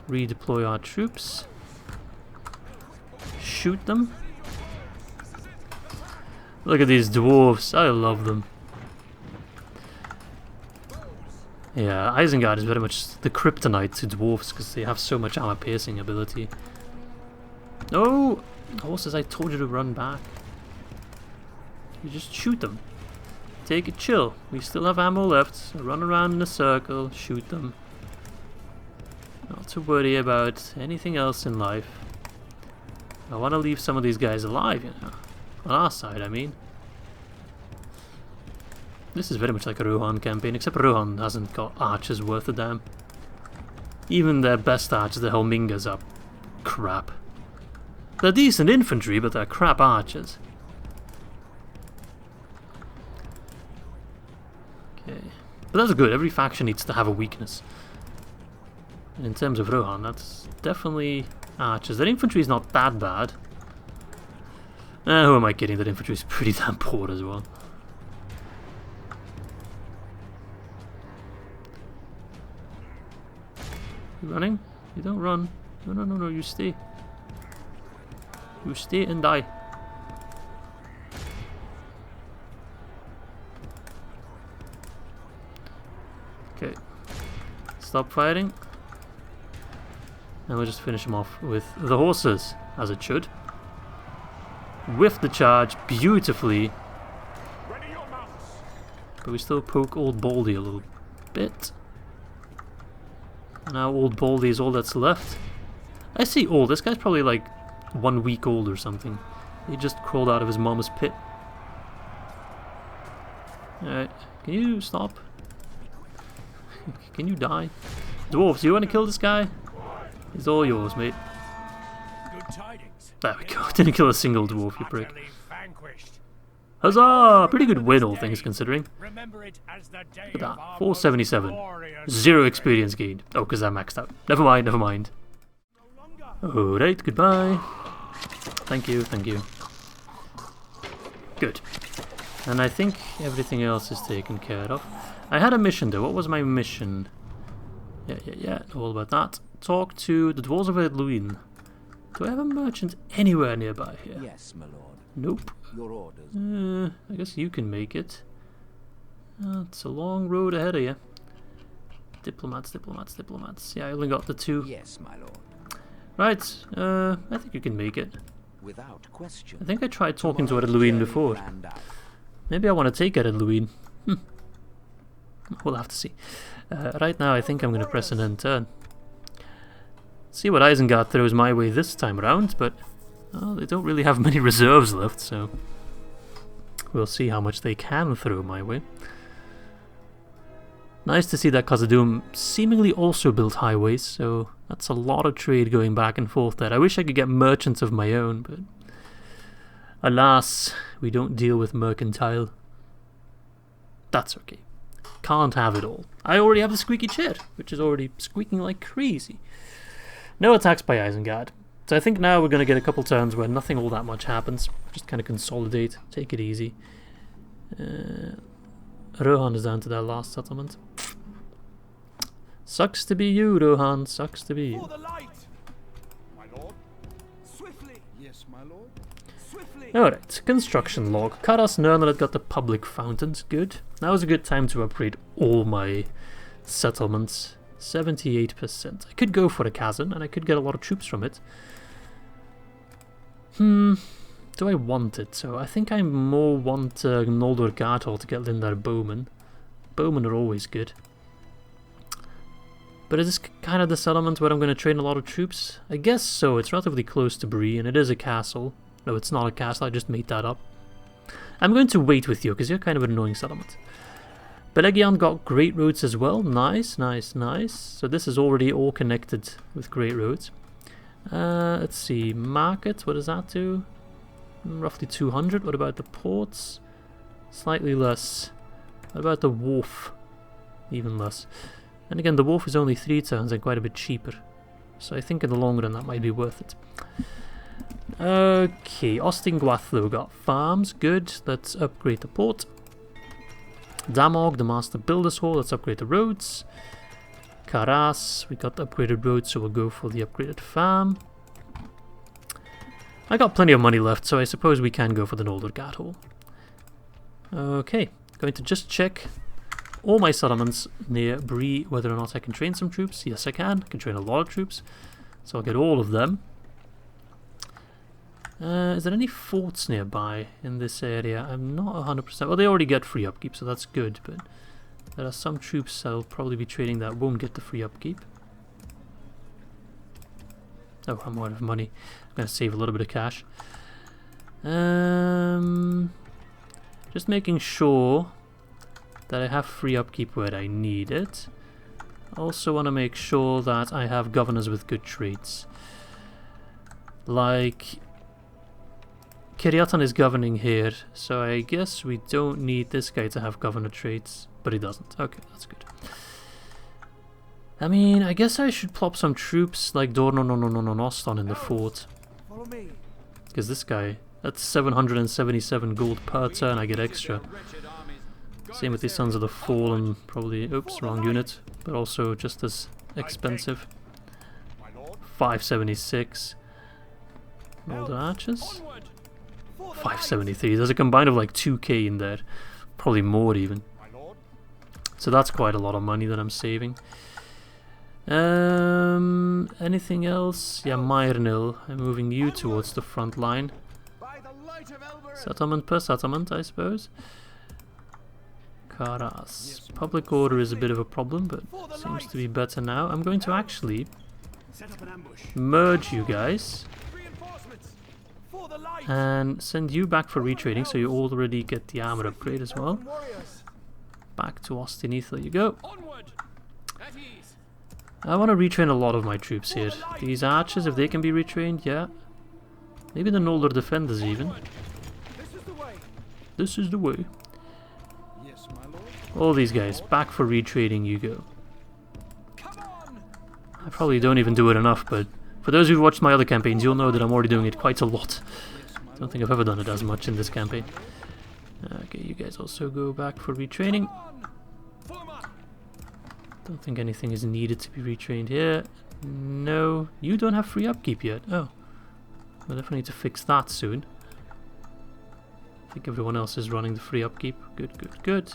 Redeploy our troops. Shoot them. Look at these dwarves, I love them. Yeah, Isengard is very much the kryptonite to dwarves because they have so much armor piercing ability. No! Horses, I told you to run back. You just shoot them. Take it chill. We still have ammo left, so run around in a circle, shoot them. Not to worry about anything else in life. I want to leave some of these guys alive, you know. On our side, I mean. This is very much like a Rohan campaign, except Rohan hasn't got archers worth a damn. Even their best archers, the Helmingas, are crap. They're decent infantry, but they're crap archers. Okay. But that's good, every faction needs to have a weakness. And in terms of Rohan, that's definitely archers. Their infantry is not that bad. Who am I kidding? That infantry is pretty damn poor as well. You running? You don't run. No, no, no, no, you stay. You stay and die. Okay. Stop fighting. And we'll just finish him off with the horses, as it should. With the charge beautifully. But we still poke Old Baldy a little bit. Now Old Baldy is all that's left. I see old. This guy's probably like 1 week old or something. He just crawled out of his mama's pit. Alright, can you stop? Can you die? Dwarves, you want to kill this guy? He's all yours, mate. Good tidings. There we go. Didn't kill a single dwarf, you prick. Utterly vanquished. Huzzah! Pretty good win, all things considering. Remember it as the day Look at of that. our 477. most glorious 0 experience gained. Oh, because I maxed out. Never mind, never mind. Alright, goodbye. Thank you, thank you. Good. And I think everything else is taken care of. I had a mission though. What was my mission? Yeah, know all about that. Talk to the Dwarves of Eregion. Do I have a merchant anywhere nearby here? Yes, my lord. Nope. Your orders. I guess you can make it. It's a long road ahead of you. Diplomats. Yeah, I only got the 2. Yes, my lord. Right, I think you can make it. Without question. I think I tried talking to Eregion before. Maybe I want to take Eregion. We'll have to see. Right now I think I'm going to press an end turn. See what Isengard throws my way this time around, but well, they don't really have many reserves left, so we'll see how much they can throw my way. Nice to see that Khazad-dûm seemingly also built highways, so that's a lot of trade going back and forth there. I wish I could get merchants of my own, but alas, we don't deal with mercantile. That's okay. Can't have it all. I already have the squeaky chair, which is already squeaking like crazy. No attacks by Isengard. So I think now we're going to get a couple turns where nothing all that much happens. Just kind of consolidate, take it easy. Rohan is down to their last settlement. Sucks to be you, Rohan. Sucks to be you. For the light! My lord. Swiftly! Yes, my lord. Swiftly! Alright, construction log. Karas Nernad got the public fountains. Good. Now is a good time to upgrade all my settlements. 78%. I could go for a chasm and I could get a lot of troops from it. Do I want it? So I think I more want Noldor Garthol to get Lindar Bowmen. Bowmen are always good. But is this kind of the settlement where I'm going to train a lot of troops? I guess so. It's relatively close to Bree and it is a castle. No, it's not a castle. I just made that up. I'm going to wait with you because you're kind of an annoying settlement. Eregion got great roads as well. Nice. So this is already all connected with great roads. Let's see. Market, what does that do? Roughly 200. What about the ports? Slightly less. What about the wharf? Even less. And again, the wharf is only 3 turns and quite a bit cheaper. So I think in the long run that might be worth it. Okay, Ostingwathlo got farms. Good. Let's upgrade the port. Damog, the Master Builder's Hall. Let's upgrade the roads. Karas, we got the upgraded roads, so we'll go for the upgraded farm. I got plenty of money left, so I suppose we can go for the Noldor Garthol. Okay, going to just check all my settlements near Bree, whether or not I can train some troops. Yes, I can. I can train a lot of troops, so I'll get all of them. Is there any forts nearby in this area? I'm not 100%. Well, they already get free upkeep, so that's good, but there are some troops I'll probably be trading that won't get the free upkeep. Oh, I'm out of money. I'm going to save a little bit of cash. Just making sure that I have free upkeep where I need it. I also want to make sure that I have governors with good traits. Like Kiryatan is governing here, so I guess we don't need this guy to have governor traits, but he doesn't. Okay, that's good. I mean, I guess I should plop some troops like Dornornoston in the fort. Follow me. Because this guy, that's 777 gold per turn I get extra. Same with the Sons of the Fallen, probably, oops, wrong unit, but also just as expensive. 576. Noldor Archers. 573. There's a combined of like 2k in there. Probably more even. So that's quite a lot of money that I'm saving. Anything else? Yeah, Myrnil. I'm moving you towards the front line. Settlement per settlement, I suppose. Karas. Public order is a bit of a problem, but seems to be better now. I'm going to actually merge you guys and send you back for retraining, so you already get the armor upgrade as well. Back to Ostinith, there you go. I want to retrain a lot of my troops here. These archers, if they can be retrained, yeah. Maybe the Noldor defenders even. This is the way. Yes, my lord. All these guys, back for retraining you go. I probably don't even do it enough, but for those who've watched my other campaigns, you'll know that I'm already doing it quite a lot. I don't think I've ever done it as much in this campaign. Okay, you guys also go back for retraining. Don't think anything is needed to be retrained here. No, you don't have free upkeep yet. Oh, we'll definitely need to fix that soon. I think everyone else is running the free upkeep. Good, good, good.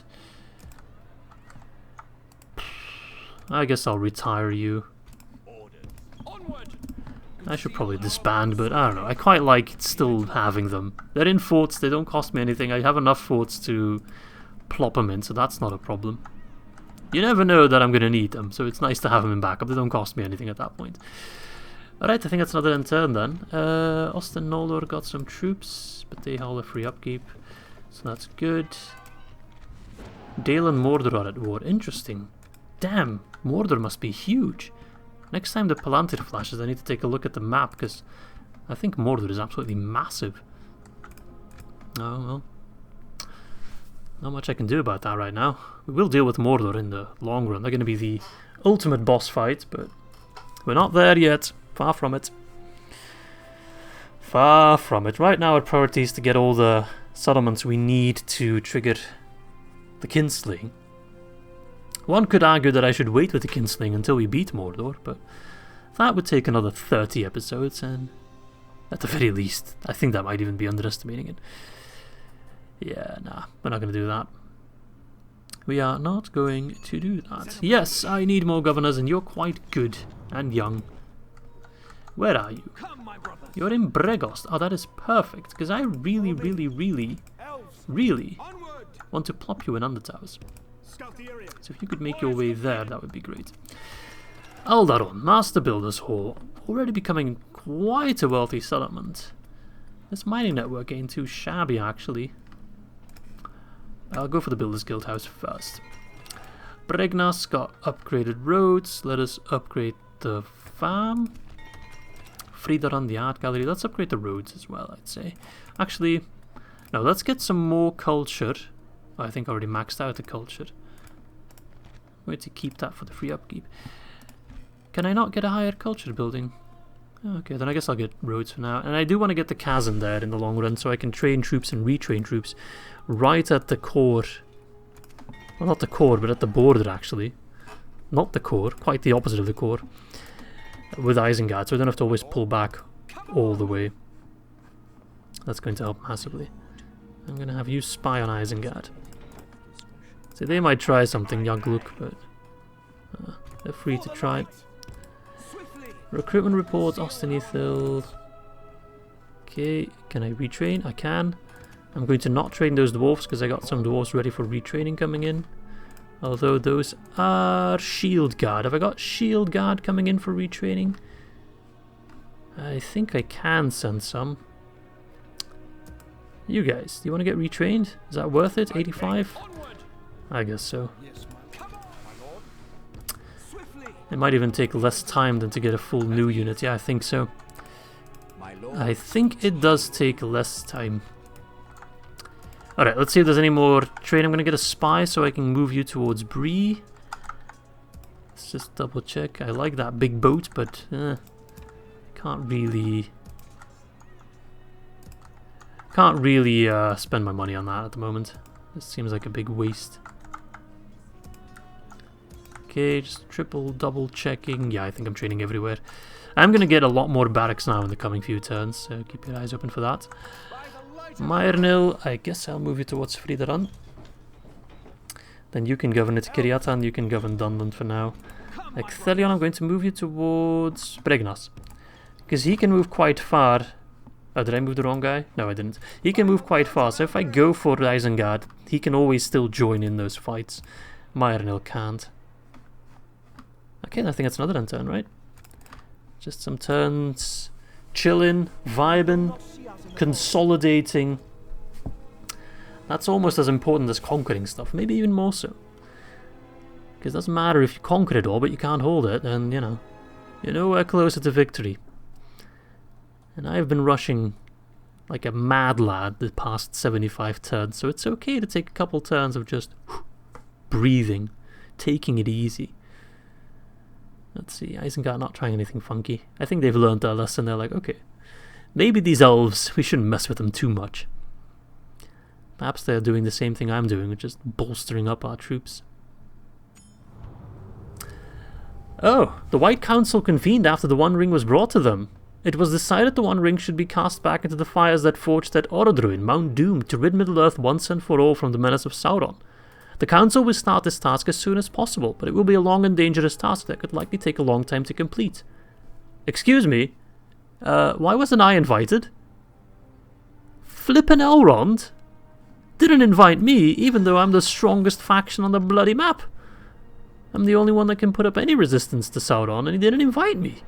I guess I'll retire you. I should probably disband, but I don't know. I quite like still having them. They're in forts, they don't cost me anything. I have enough forts to plop them in, so that's not a problem. You never know that I'm going to need them, so it's nice to have them in backup. They don't cost me anything at that point. Alright, I think that's another end turn then. Austin Noldor got some troops, but they hold a free upkeep, so that's good. Dale and Mordor are at war. Interesting. Damn, Mordor must be huge. Next time the Palantir flashes, I need to take a look at the map, because I think Mordor is absolutely massive. Oh, well. Not much I can do about that right now. We will deal with Mordor in the long run. They're going to be the ultimate boss fight, but we're not there yet. Far from it. Far from it. Right now our priority is to get all the settlements we need to trigger the kinslaying. One could argue that I should wait with the kinslaying until we beat Mordor, but that would take another 30 episodes, and at the very least, I think that might even be underestimating it. Yeah, nah, we're not going to do that. We are not going to do that. Yes, I need more governors, and you're quite good and young. Where are you? You're in Bregost. Oh, that is perfect, because I really want to plop you in Undertowers. So if you could make your way there, that would be great. Aldaron, Master Builder's Hall. Already becoming quite a wealthy settlement. This mining network ain't too shabby, actually. I'll go for the Builder's Guild House first. Bregnas got upgraded roads. Let us upgrade the farm. Fridaran, the art gallery. Let's upgrade the roads as well, I'd say. Actually, no, let's get some more culture. I think I already maxed out the culture. Wait to keep that for the free upkeep. Can I not get a higher culture building? Okay, then I guess I'll get roads for now. And I do want to get the chasm there in the long run, so I can train troops and retrain troops right at the core. Well, not the core, but at the border, actually. Not the core, quite the opposite of the core. With Isengard, so I don't have to always pull back all the way. That's going to help massively. I'm going to have you spy on Isengard. So they might try something, Yagluk, but they're free to try. Recruitment reports, Ostenithil. Okay, can I retrain? I can. I'm going to not train those dwarves because I got some dwarves ready for retraining coming in. Although those are shield guard. Have I got shield guard coming in for retraining? I think I can send some. You guys, do you want to get retrained? Is that worth it? 85? I guess so. It might even take less time than to get a full new unit. Yeah, I think so. My lord. I think it does take less time. Alright, let's see if there's any more trade. I'm gonna get a spy so I can move you towards Bree. Let's just double check. I like that big boat, but can't really spend my money on that at the moment. This seems like a big waste. Okay, just double checking. Yeah, I think I'm trading everywhere. I'm gonna get a lot more barracks now in the coming few turns, so keep your eyes open for that. Myrnil, I guess I'll move you towards Friederan. Then you can govern it, Kiryata, and you can govern Dunland for now. Ecthelion, I'm going to move you towards Bregnas. Because he can move quite far. Oh, did I move the wrong guy? No, I didn't. He can move quite far, so if I go for Isengard, he can always still join in those fights. Myrnil can't. Okay, I think that's another end turn, right? Just some turns. Chilling, vibing, consolidating. That's almost as important as conquering stuff, maybe even more so. Because it doesn't matter if you conquer it all, but you can't hold it, and you know, you're nowhere closer to victory. And I've been rushing like a mad lad the past 75 turns, so it's okay to take a couple turns of just breathing, taking it easy. Let's see, Isengard not trying anything funky. I think they've learned their lesson. They're like, okay, maybe these elves, we shouldn't mess with them too much. Perhaps they're doing the same thing I'm doing, which is bolstering up our troops. Oh, the White Council convened after the One Ring was brought to them. It was decided the One Ring should be cast back into the fires that forged at Orodruin, Mount Doom, to rid Middle-earth once and for all from the menace of Sauron. The Council will start this task as soon as possible, but it will be a long and dangerous task that could likely take a long time to complete. Excuse me? Why wasn't I invited? Flippin' Elrond? Didn't invite me, even though I'm the strongest faction on the bloody map. I'm the only one that can put up any resistance to Sauron, and he didn't invite me.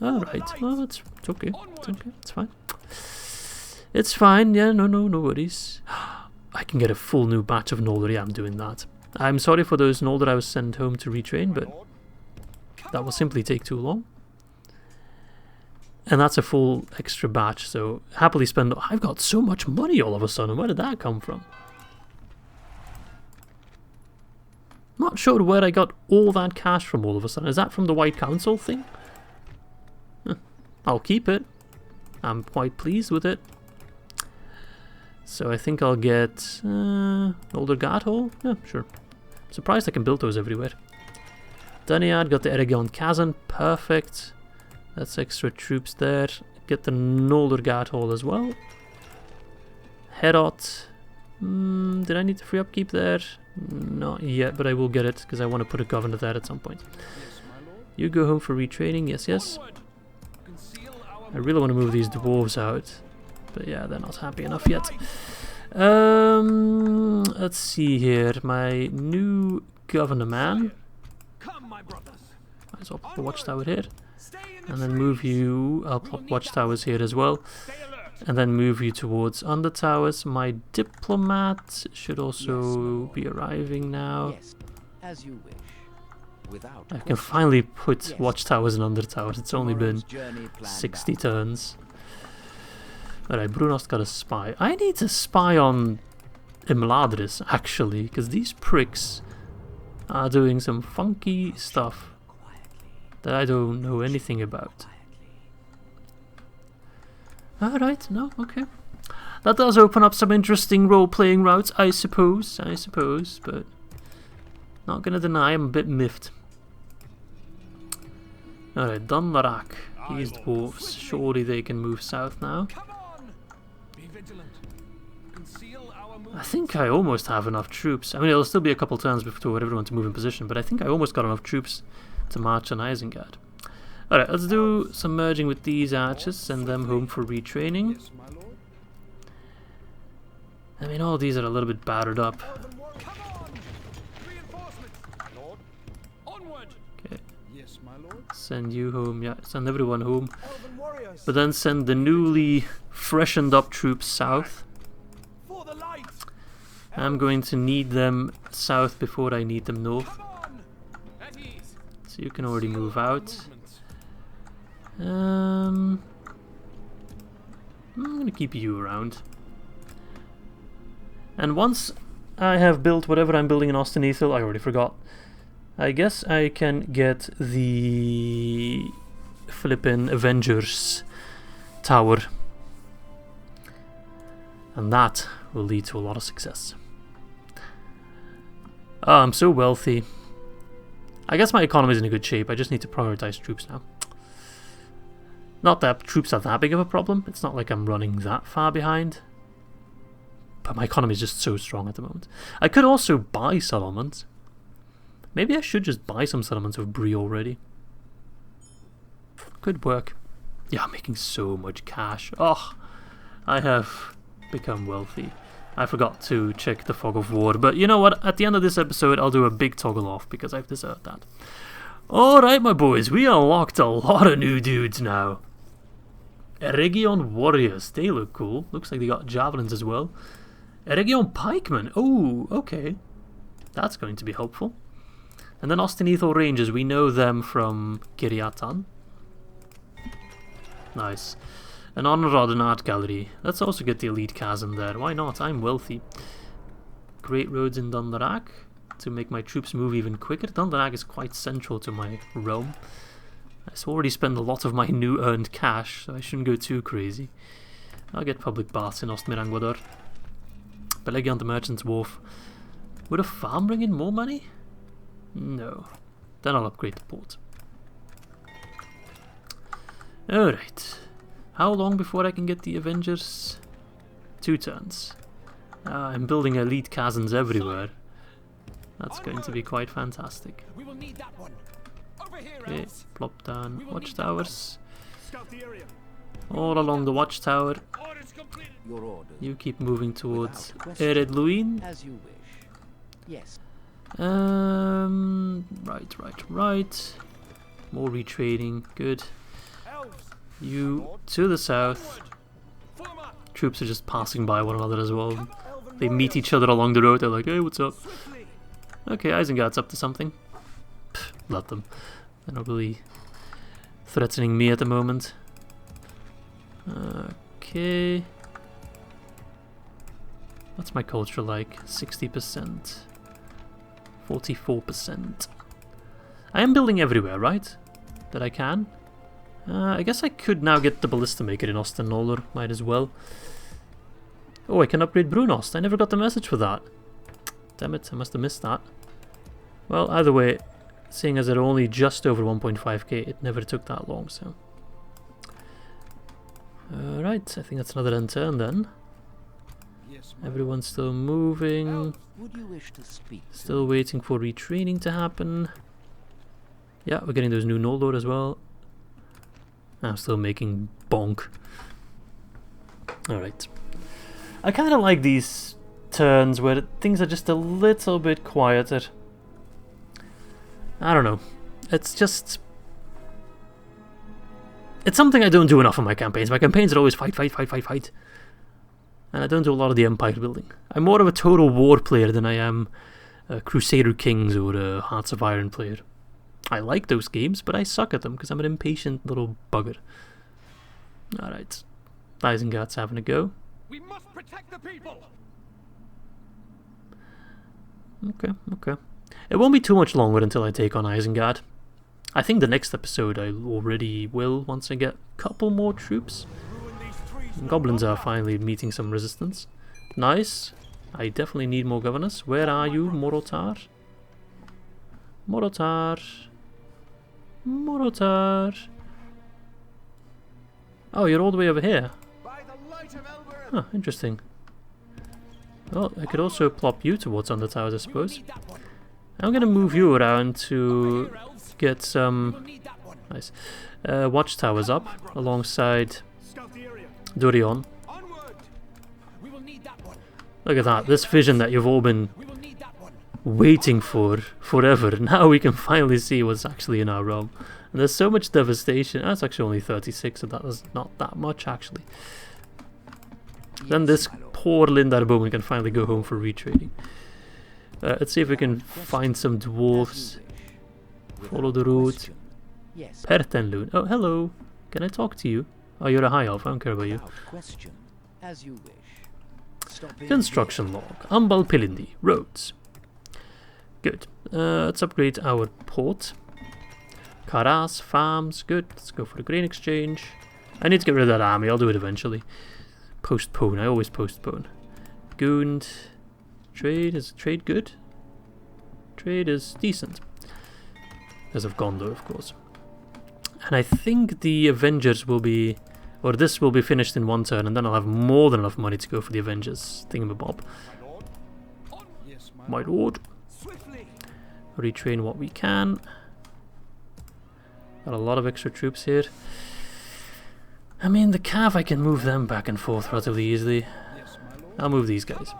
Alright, well, it's okay. It's okay, it's fine. It's fine, yeah, no worries. I can get a full new batch of Noldor, yeah, I'm doing that. I'm sorry for those Noldor I was sent home to retrain, but that will simply take too long. And that's a full extra batch, so happily spend... I've got so much money all of a sudden, where did that come from? Not sure where I got all that cash from all of a sudden. Is that from the White Council thing? I'll keep it. I'm quite pleased with it. So I think I'll get Noldor Guard Hall. Yeah, sure. I'm surprised I can build those everywhere. Duneard got the Eregion Chasm. Perfect. That's extra troops there. Get the Noldor Guard Hall as well. Herod. Did I need to free upkeep there? Not yet, but I will get it because I want to put a governor there at some point. You go home for retraining. Yes, yes. I really want to move these dwarves out. But yeah, they're not happy enough yet. Let's see here. My new governor man. Might as well put the watchtower here. And then move you... I'll put watchtowers here as well. And then move you towards Undertowers. My diplomat should also be arriving now. Yes, as you wish. Without I can finally put watchtowers and Undertowers. It's only been journey planned 60 out. turns. Alright, Brunost got a spy. I need to spy on Imladris, actually, because these pricks are doing some funky stuff that I don't know anything about. Alright, no, okay. That does open up some interesting role-playing routes, I suppose, but not gonna deny I'm a bit miffed. Alright, Dunland. These dwarves, surely they can move south now. I think I almost have enough troops. I mean, it'll still be a couple turns before everyone to move in position, but I think I almost got enough troops to march on Isengard. Alright, let's do some merging with these archers, send them home for retraining. I mean, all these are a little bit battered up. Okay. Send you home, yeah, send everyone home. But then send the newly freshened up troops south. I'm going to need them south before I need them north. So you can already move out. keep you around. And once I have built whatever I'm building in Ostenethil, I already forgot. I guess I can get the flippin' Avengers tower. And that will lead to a lot of success. Oh, I'm so wealthy. I guess my economy is in a good shape. I just need to prioritize troops now. Not that troops are that big of a problem. It's not like I'm running that far behind. But my economy is just so strong at the moment. I could also buy settlements. Maybe I should just buy some settlements of Bree already. Could work. Yeah, I'm making so much cash. Oh, I have become wealthy. I forgot to check the Fog of War. But you know what? At the end of this episode, I'll do a big toggle off because I've deserved that. Alright, my boys. We unlocked a lot of new dudes now. Eregion Warriors. They look cool. Looks like they got javelins as well. Eregion Pikemen. Oh, okay. That's going to be helpful. And then Ostenethil Rangers. We know them from Kiriatan. Nice. An Honor Rod and Art Gallery. Let's also get the Elite Chasm there. Why not? I'm wealthy. Great roads in Dunland to make my troops move even quicker. Dunland is quite central to my realm. I've already spent a lot of my new earned cash, so I shouldn't go too crazy. I'll get public baths in Ostmiranguador. Belegion the Merchant's Wharf. Would a farm bring in more money? No. Then I'll upgrade the port. Alright. How long before I can get the Avengers? 2 turns. I'm building elite chasms everywhere. That's going to be quite fantastic. Okay, plop down watchtowers. All along the watchtower. You keep moving towards Ered Luin. As you wish. Yes. Right. More retrading, good. You to the south. Troops are just passing by one another as well. They meet each other along the road, they're like, hey, what's up? Okay, Isengard's up to something. Pfft, let them. They're not really threatening me at the moment. Okay. What's my culture like? 60%. 44%. I am building everywhere, right? That I can. I guess I could now get the Ballista Maker in Ost and Noldor. Might as well. Oh, I can upgrade Brunost. I never got the message for that. Damn it, I must have missed that. Well, either way, seeing as they're only just over 1.5k, it never took that long, so... Alright, I think that's another end turn then. Everyone's still moving. Would you wish to speak? Still waiting for retraining to happen. Yeah, we're getting those new Noldor as well. I'm still making bonk. Alright. I kind of like these turns where things are just a little bit quieter. I don't know. It's just... It's something I don't do enough in my campaigns. My campaigns are always fight. And I don't do a lot of the empire building. I'm more of a total war player than I am a Crusader Kings or a Hearts of Iron player. I like those games, but I suck at them because I'm an impatient little bugger. Alright. Isengard's having a go. We must protect the people. Okay. It won't be too much longer until I take on Isengard. I think the next episode I already will once I get a couple more troops. Goblins are finally meeting some resistance. Nice. I definitely need more governors. Where are you, Morotar? Morotar. Oh, you're all the way over here. Huh, interesting. Well, I could also plop you towards on the towers, I suppose. I'm gonna move you around to get some nice watchtowers up alongside Durion. Look at that, this vision that you've all been waiting for forever. Now we can finally see what's actually in our realm. And there's so much devastation. That's actually only 36, so that is not that much actually. Then this poor Lindar Bowman can finally go home for retrading. Let's see if we can find some dwarves. Follow the route. Pertenlun. Oh, hello. Can I talk to you? Oh, you're a high elf. I don't care about you. As you wish. Stop in Construction log. Ambal Pilindi. Roads. Good. Let's upgrade our port. Karas, farms. Good. Let's go for the grain exchange. I need to get rid of that army. I'll do it eventually. Postpone. I always postpone. Goond. Trade. Is trade good? Trade is decent. Because of Gondor, of course. And I think the Avengers will be... Or this will be finished in one turn, and then I'll have more than enough money to go for the Avengers thingamabob. Yes, My lord. Swiftly. Retrain what we can. Got a lot of extra troops here. I mean, the Cav, I can move them back and forth relatively easily. Yes, my lord. I'll move these guys.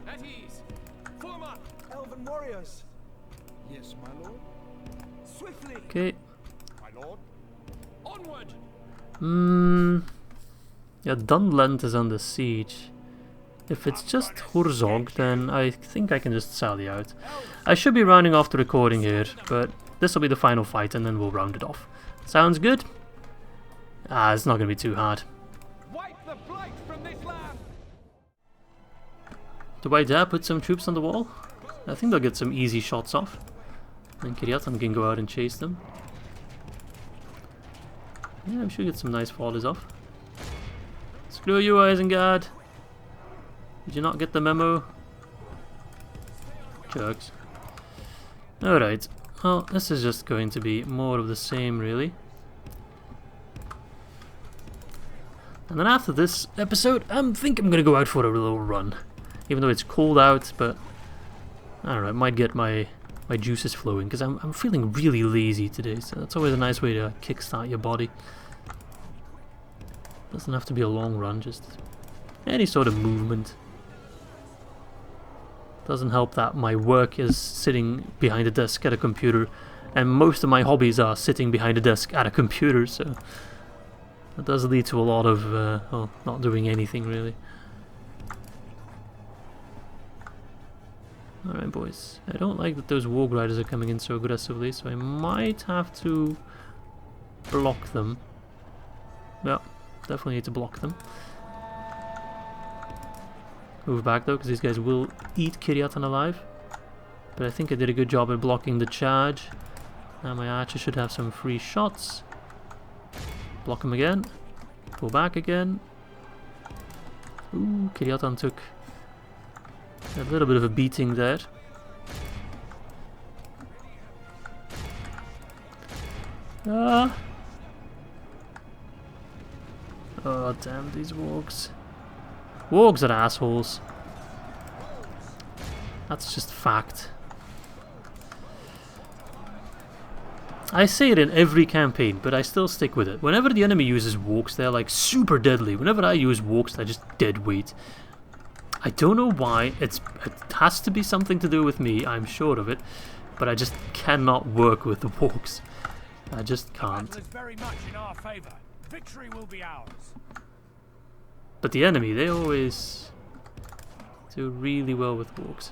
At ease. Form up. Elven warriors. Yes, my lord. Swiftly. Okay. My lord. Onward. Yeah, Dunland is under siege. If it's just Hurzog, then I think I can just sally out. I should be rounding off the recording here, but this will be the final fight and then we'll round it off. Sounds good? Ah, it's not going to be too hard. Wipe the blight from this land. Do I dare put some troops on the wall? I think they'll get some easy shots off. And Kiryatan can go out and chase them. Yeah, we should get some nice volleys off. Screw you, Isengard! Did you not get the memo? Jerks. Alright, well, this is just going to be more of the same, really. And then after this episode, I think I'm gonna go out for a little run. Even though it's cold out, but I don't know, it might get my juices flowing, because I'm feeling really lazy today, so that's always a nice way to kickstart your body. Doesn't have to be a long run, just any sort of movement. Doesn't help that my work is sitting behind a desk at a computer, and most of my hobbies are sitting behind a desk at a computer, so that does lead to a lot of, well, not doing anything really. Alright boys, I don't like that those Warg Riders are coming in so aggressively, so I might have to block them. Yeah, definitely need to block them. Move back though, because these guys will eat Kiryatan alive. But I think I did a good job at blocking the charge. Now my archer should have some free shots. Block him again. Pull back again. Ooh, Kiryatan took a little bit of a beating there. Ah! Oh damn these wargs. Wargs are assholes. That's just fact. I say it in every campaign, but I still stick with it. Whenever the enemy uses wargs, they're like super deadly. Whenever I use wargs, they're just dead weight. I don't know why. It has to be something to do with me, I'm sure of it. But I just cannot work with the wargs. I just can't. Battle is very much in our favor. Victory will be ours. But the enemy, they always do really well with wargs.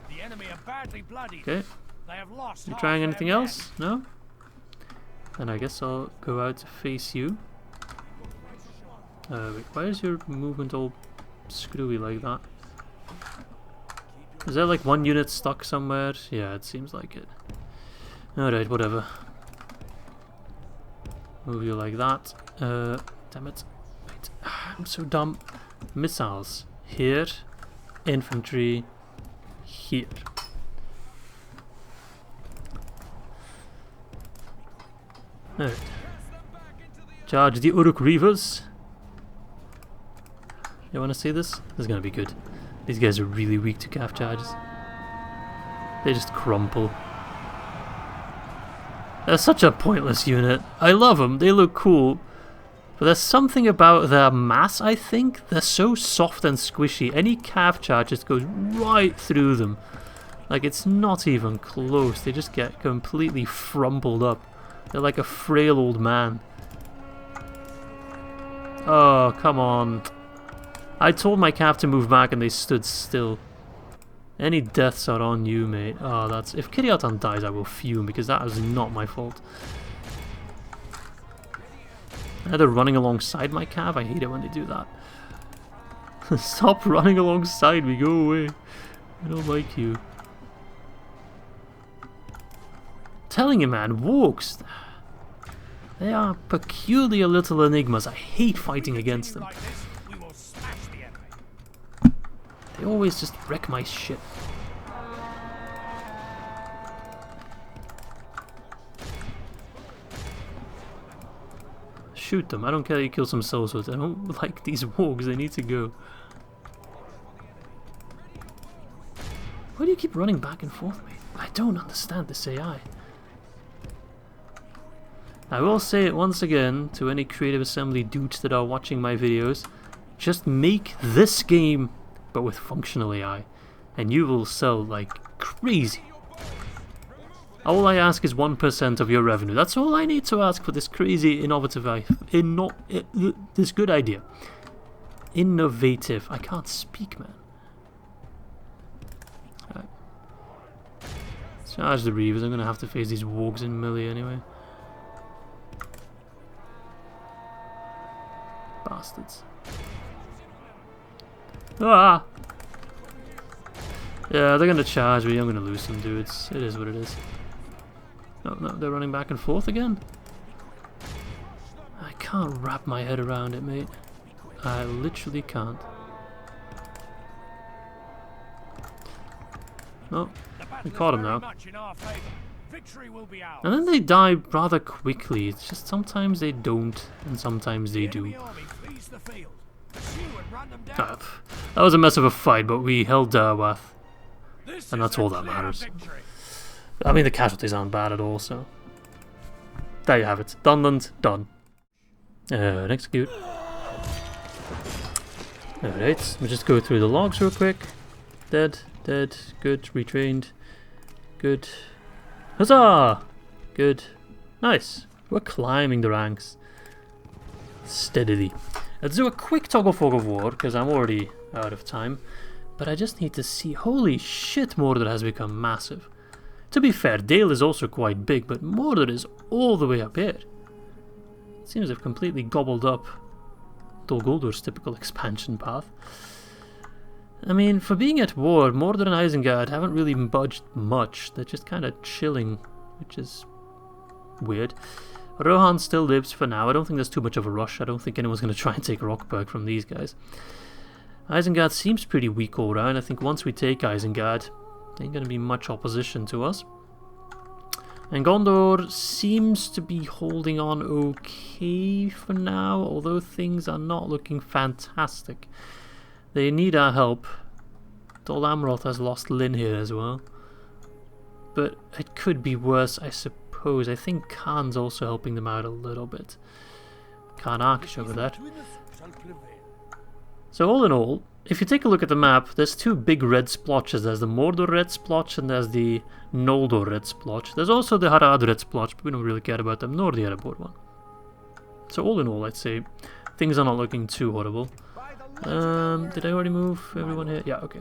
The enemy are badly bloodied. Okay. They have lost. You half trying their anything men. else? No? Then I guess I'll go out to face you. Wait, why is your movement all screwy like that? Is there like one unit stuck somewhere? Yeah, it seems like it. Alright, whatever. Move you like that. Damn it. Wait, I'm so dumb. Missiles. Here. Infantry. Here. Alright. Charge the Uruk Reavers. You wanna see this? This is gonna be good. These guys are really weak to calf charges. They just crumple. They're such a pointless unit. I love them, they look cool. But there's something about their mass, I think. They're so soft and squishy. Any calf charge just goes right through them. Like, it's not even close. They just get completely frumpled up. They're like a frail old man. Oh, come on. I told my calf to move back and they stood still. Any deaths are on you, mate. Oh, that's... If Kiryatan dies, I will fume because that was not my fault. Now they're running alongside my cav. I hate it when they do that. Stop running alongside me. Go away. I don't like you. Telling you, man, wargs. They are peculiar little enigmas. I hate fighting against them. Like this, we will smash the enemy. They always just wreck my shit. Shoot them. I don't care that you kill some souls with. I don't like these wargs. They need to go. Why do you keep running back and forth, mate? I don't understand this AI. I will say it once again to any Creative Assembly dudes that are watching my videos. Just make this game, but with functional AI, and you will sell like crazy. All I ask is 1% of your revenue. That's all I need to ask for this crazy, innovative, this good idea. Innovative. I can't speak, man. Right. Charge the Reavers. I'm gonna have to face these wargs in melee anyway. Bastards. Ah! Yeah, they're gonna charge me. I'm gonna lose some dudes. It is what it is. No, they're running back and forth again. I can't wrap my head around it, mate. I literally can't. Oh, we caught him now. And then they die rather quickly. It's just sometimes they don't, and sometimes they do. That was a mess of a fight, but we held Darwath. And that's all that matters. I mean, the casualties aren't bad at all, so... There you have it. Dunland, done. Execute. Alright, we'll just go through the logs real quick. Dead, dead, good, retrained. Good. Huzzah! Good. Nice. We're climbing the ranks. Steadily. Let's do a quick toggle fog of war, because I'm already out of time. But I just need to see... Holy shit, Mordor has become massive. To be fair, Dale is also quite big, but Mordor is all the way up here. It seems they've completely gobbled up Dol Guldur's typical expansion path. I mean, for being at war, Mordor and Isengard haven't really budged much. They're just kind of chilling, which is weird. Rohan still lives for now. I don't think there's too much of a rush. I don't think anyone's going to try and take Rockburg from these guys. Isengard seems pretty weak all round. I think once we take Isengard, ain't going to be much opposition to us. And Gondor seems to be holding on okay for now, although things are not looking fantastic. They need our help. Dol Amroth has lost Lyn here as well. But it could be worse, I suppose. I think Khan's also helping them out a little bit. Khan Arkish over that. So all in all, if you take a look at the map, there's two big red splotches. There's the Mordor red splotch and there's the Noldor red splotch. There's also the Harad red splotch, but we don't really care about them, nor the Erebor one. So all in all, I'd say things are not looking too horrible. Did I already move everyone here? Yeah, okay.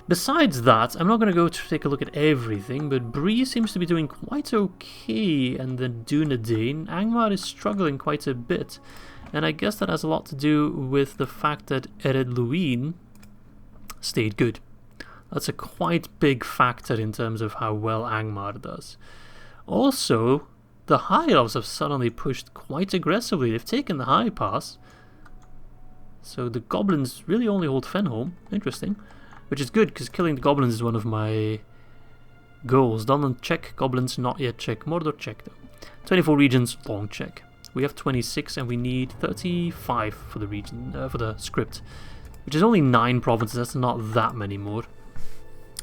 Besides that, I'm not going to go take a look at everything, but Bree seems to be doing quite okay, and then Dunedain. Angmar is struggling quite a bit. And I guess that has a lot to do with the fact that Ered Luin stayed good. That's a quite big factor in terms of how well Angmar does. Also, the High Elves have suddenly pushed quite aggressively. They've taken the High Pass. So the Goblins really only hold Fenholm. Interesting. Which is good, because killing the Goblins is one of my goals. Dunland check, Goblins not yet check. Mordor check though. 24 regions, long check. We have 26 and we need 35 for the region, for the script, which is only 9 provinces. That's not that many more.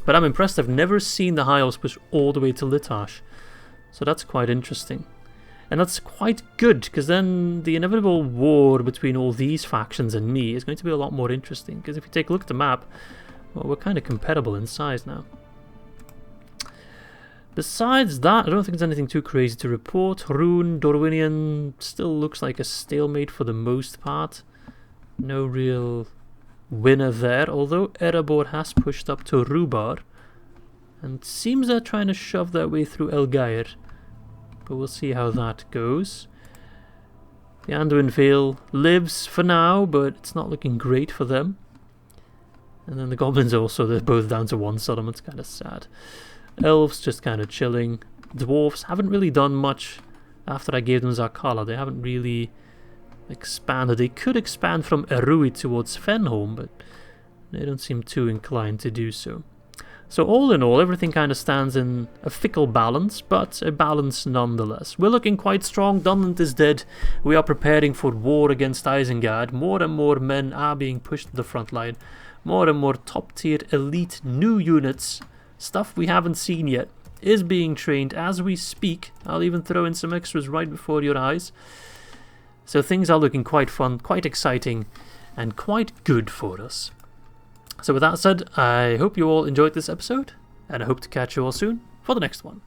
But I'm impressed. I've never seen the High Elves push all the way to Litash, so that's quite interesting, and that's quite good because then the inevitable war between all these factions and me is going to be a lot more interesting. Because if you take a look at the map, well, we're kind of comparable in size now. Besides that, I don't think there's anything too crazy to report. Rune, Dorwinion still looks like a stalemate for the most part. No real winner there, although Erebor has pushed up to Rubar. And seems they're trying to shove their way through Elgair. But we'll see how that goes. The Anduin Vale lives for now, but it's not looking great for them. And then the goblins also, they're both down to 1 settlement, kind of sad. Elves just kind of chilling. Dwarves haven't really done much after I gave them Zarkala. They haven't really expanded. They could expand from Erui towards Fenholm, but they don't seem too inclined to do so. So all in all, everything kind of stands in a fickle balance, but a balance nonetheless. We're looking quite strong. Dunland is dead. We are preparing for war against Isengard. More and more men are being pushed to the front line. More and more top-tier elite new units, stuff we haven't seen yet, is being trained as we speak. I'll even throw in some extras right before your eyes. So things are looking quite fun, quite exciting, and quite good for us. So with that said, I hope you all enjoyed this episode, and I hope to catch you all soon for the next one.